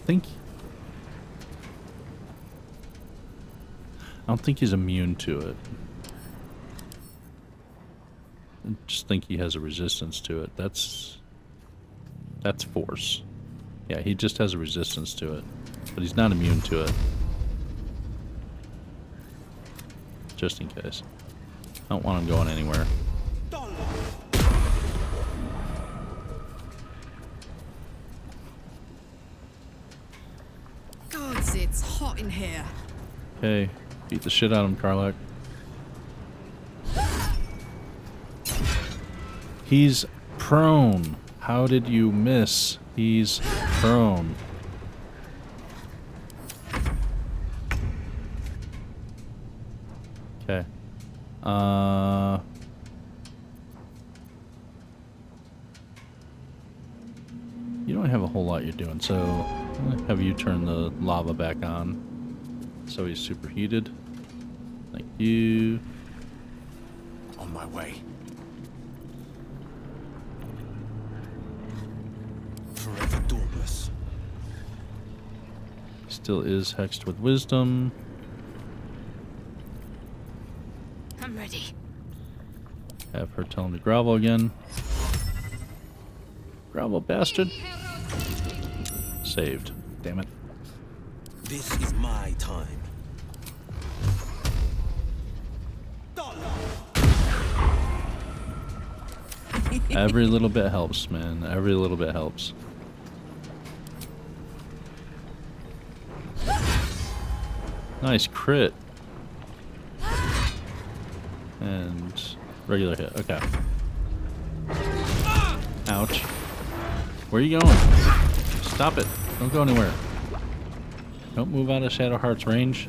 Speaker 1: don't think he's immune to it. I just think he has a resistance to it. That's force. Yeah, he just has a resistance to it. But he's not immune to it. Just in case. I don't want him going anywhere.
Speaker 16: Gods, it's hot in here.
Speaker 1: Okay, beat the shit out of him, Karlach. He's prone. How did you miss? He's prone. Okay. You don't have a whole lot you're doing, so I'm gonna have you turn the lava back on. So he's superheated. Thank you.
Speaker 17: On my way. Forever dauntless.
Speaker 1: Still is hexed with wisdom.
Speaker 7: I'm ready.
Speaker 1: Have her tell him to grovel again. Grovel, bastard. Saved. Damn it.
Speaker 17: This is my time.
Speaker 1: Every little bit helps, man. Every little bit helps. Nice crit. And regular hit. Okay. Ouch. Where are you going? Stop it. Don't go anywhere. Don't move out of Shadowheart's range.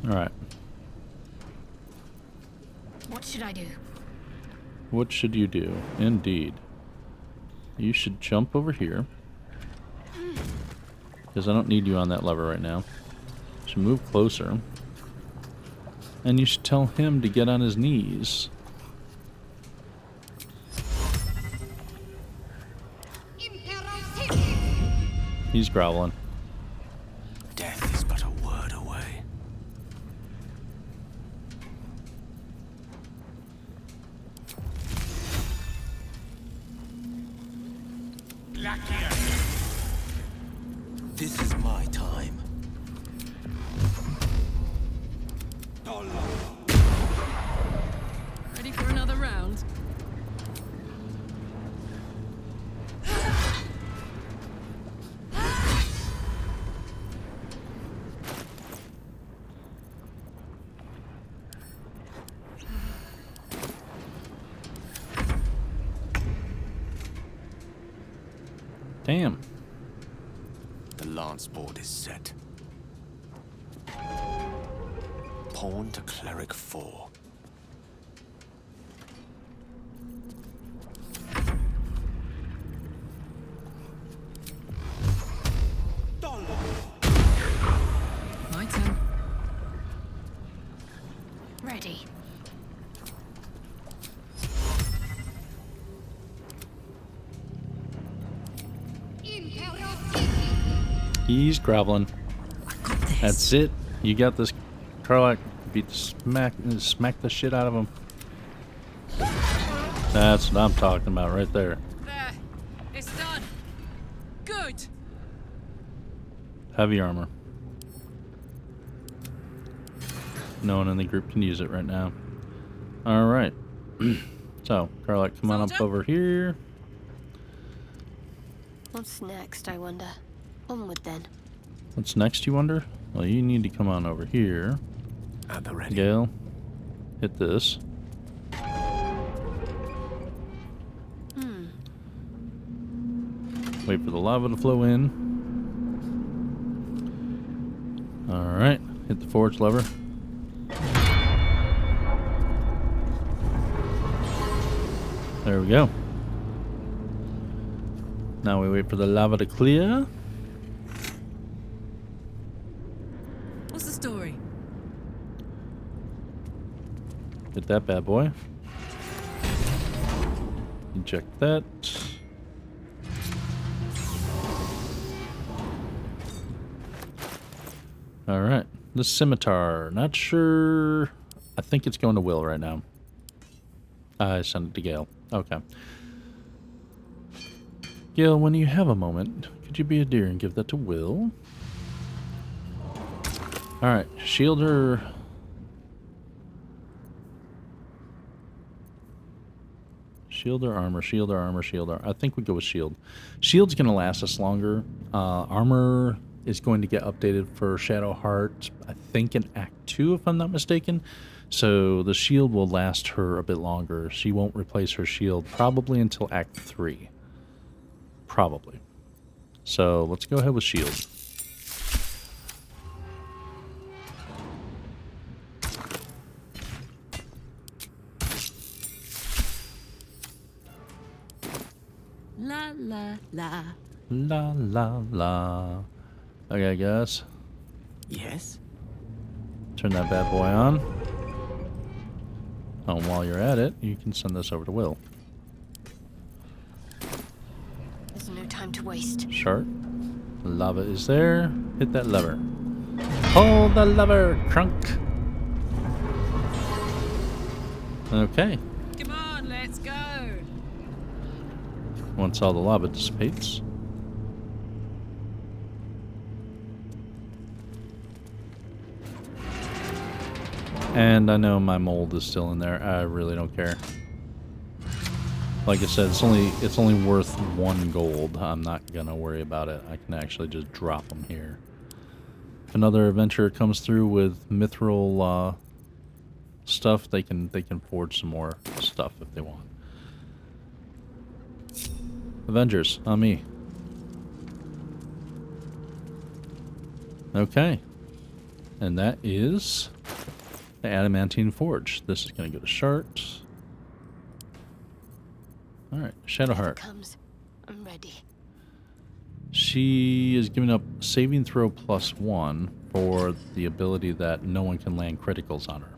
Speaker 1: Alright.
Speaker 7: What should I do?
Speaker 1: What should you do? Indeed. You should jump over here. Because I don't need you on that lever right now. You should move closer. And you should tell him to get on his knees. He's growling.
Speaker 17: Death is but a word away. This is my time.
Speaker 16: Ready for another round?
Speaker 1: Damn.
Speaker 17: The lance board is set. Pawn to cleric 4.
Speaker 16: My turn.
Speaker 7: Ready.
Speaker 1: He's groveling. That's it. You got this, Karlach. Beat the smack the shit out of him. That's what I'm talking about right there.
Speaker 16: There. It's done. Good.
Speaker 1: Heavy armor. No one in the group can use it right now. Alright. So, Karlach, come on up over here.
Speaker 7: What's next, I wonder? Onward then.
Speaker 1: What's next, you wonder? Well, you need to come on over here.
Speaker 17: At the ready.
Speaker 1: Gale, hit this. Wait for the lava to flow in. Alright, hit the forge lever. There we go. Now we wait for the lava to clear.
Speaker 16: What's the story?
Speaker 1: Hit that bad boy. Eject that. Alright. The scimitar. Not sure. I think it's going to Will right now. I sent it to Gale. Okay. Gale, when you have a moment, could you be a dear and give that to Will? Alright. Shield her. Shield or armor, shield or armor, shield or... I think we go with shield. Shield's going to last us longer. Armor is going to get updated for Shadowheart, I think in Act 2, if I'm not mistaken. So the shield will last her a bit longer. She won't replace her shield probably until Act 3. Probably. So let's go ahead with shield.
Speaker 16: La la la.
Speaker 1: La la la. Okay, guys.
Speaker 13: Yes?
Speaker 1: Turn that bad boy on. Oh, and while you're at it, you can send this over to Will.
Speaker 7: There's no time to waste.
Speaker 1: Sharp. Lava is there. Hit that lever. Pull the lever, Crunk. Okay.
Speaker 16: Come on, let's go.
Speaker 1: Once all the lava dissipates. And I know my mold is still in there. I really don't care. Like I said, it's only worth 1 gold. I'm not gonna worry about it. I can actually just drop them here. If another adventurer comes through with mithril stuff, they can forge some more stuff if they want. Avengers, on me. Okay. And that is the Adamantine Forge. This is going to go to Shart. Alright, Shadowheart.
Speaker 7: Comes. I'm ready.
Speaker 1: She is giving up saving throw +1 for the ability that no one can land criticals on her.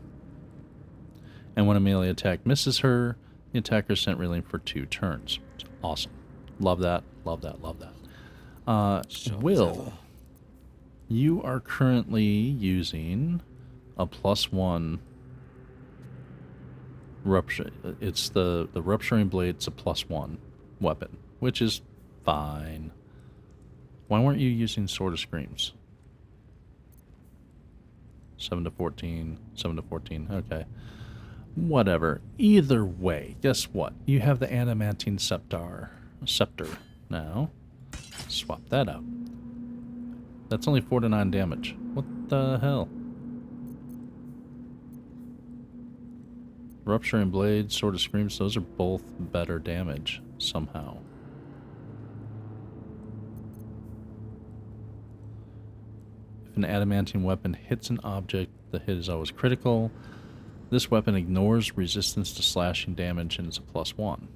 Speaker 1: And when a melee attack misses her, the attacker is sent reeling for 2 turns. Awesome. Love that, love that, love that. Will, you are currently using a +1 rupture. It's the rupturing blade's a +1 weapon, which is fine. Why weren't you using Sword of Screams? 7 to 14, 7 to 14, okay. Whatever. Either way, guess what? You have the Adamantine Scepter now. Swap that out. That's only 4 to 9 damage. What the hell? Rupturing Blade, Sword of Screams, those are both better damage somehow. If an adamantine weapon hits an object, the hit is always critical. This weapon ignores resistance to slashing damage and it's a +1.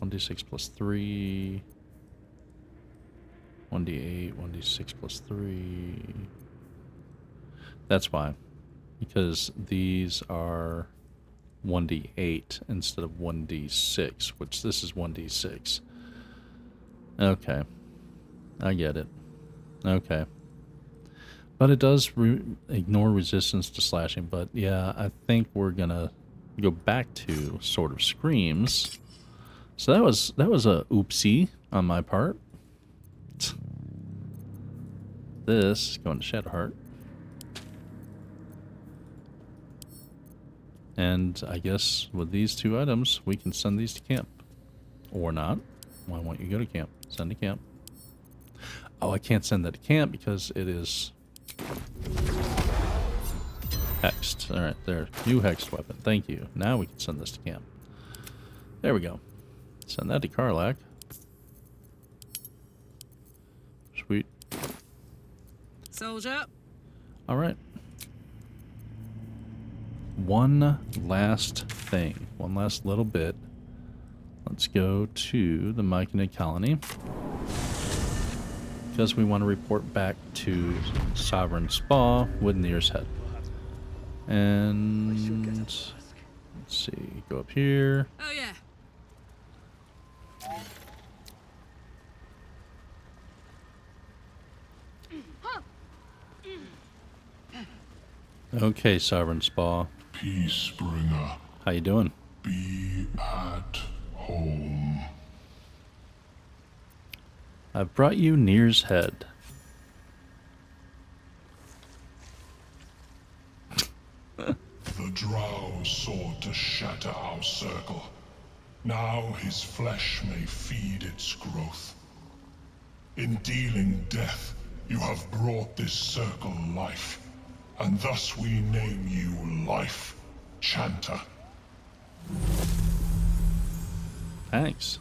Speaker 1: 1d6 +3. 1d8, 1d6 +3. That's why. Because these are 1d8 instead of 1d6, which this is 1d6. Okay. I get it. Okay. But it does ignore resistance to slashing. But yeah, I think we're gonna go back to Sword of Screams. So that was a oopsie on my part. This is going to Shadowheart. And I guess with these 2 items, we can send these to camp. Or not. Why won't you go to camp? Send to camp. Oh, I can't send that to camp because it is hexed. Alright, there. New hexed weapon. Thank you. Now we can send this to camp. There we go. Send that to Karlach. Sweet.
Speaker 16: Soldier.
Speaker 1: Alright. One last thing. One last little bit. Let's go to the Myconid colony. Because we want to report back to Sovereign Spaw with Nere's head. And let's see, go up here.
Speaker 16: Oh yeah.
Speaker 1: Okay, Sovereign Spaw.
Speaker 3: Peacebringer.
Speaker 1: How you doing?
Speaker 3: Be at home.
Speaker 1: I've brought you Nere's head.
Speaker 3: The drow sought to shatter our circle. Now his flesh may feed its growth. In dealing death, you have brought this circle life, and thus we name you Life Chanter.
Speaker 1: Thanks.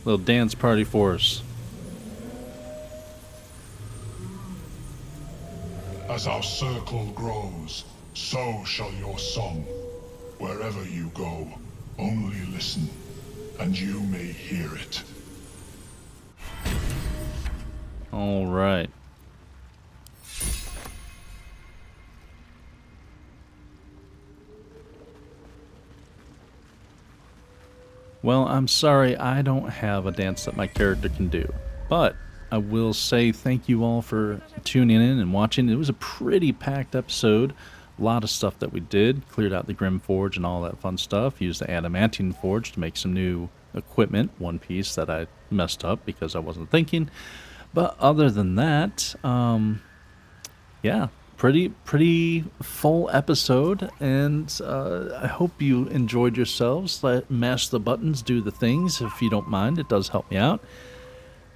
Speaker 1: Little dance party for us.
Speaker 3: As our circle grows, so shall your song. Wherever you go, only listen, and you may hear it.
Speaker 1: All right. Well, I'm sorry I don't have a dance that my character can do, but I will say thank you all for tuning in and watching. It was a pretty packed episode. A lot of stuff that we did. Cleared out the Grymforge and all that fun stuff. Used the Adamantine Forge to make some new equipment. One piece that I messed up because I wasn't thinking. But other than that, yeah, pretty full episode. And I hope you enjoyed yourselves. Mash the buttons, do the things if you don't mind. It does help me out.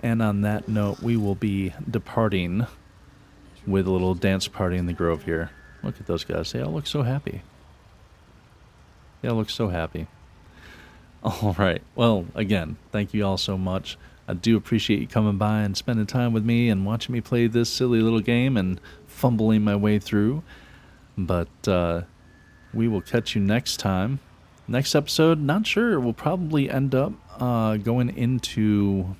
Speaker 1: And on that note, we will be departing with a little dance party in the grove here. Look at those guys. They all look so happy. They all look so happy. All right. Well, again, thank you all so much. I do appreciate you coming by and spending time with me and watching me play this silly little game and fumbling my way through. But we will catch you next time. Next episode, not sure. We'll probably end up going into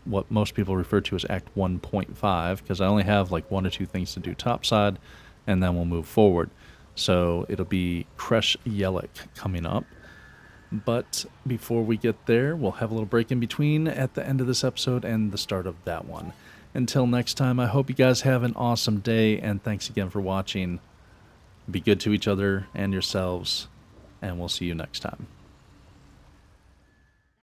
Speaker 1: what most people refer to as Act 1.5, because I only have like 1 or 2 things to do topside, and then we'll move forward. So it'll be Kresh Yellick coming up. But before we get there, we'll have a little break in between at the end of this episode and the start of that one. Until next time, I hope you guys have an awesome day, and thanks again for watching. Be good to each other and yourselves, and we'll see you next time.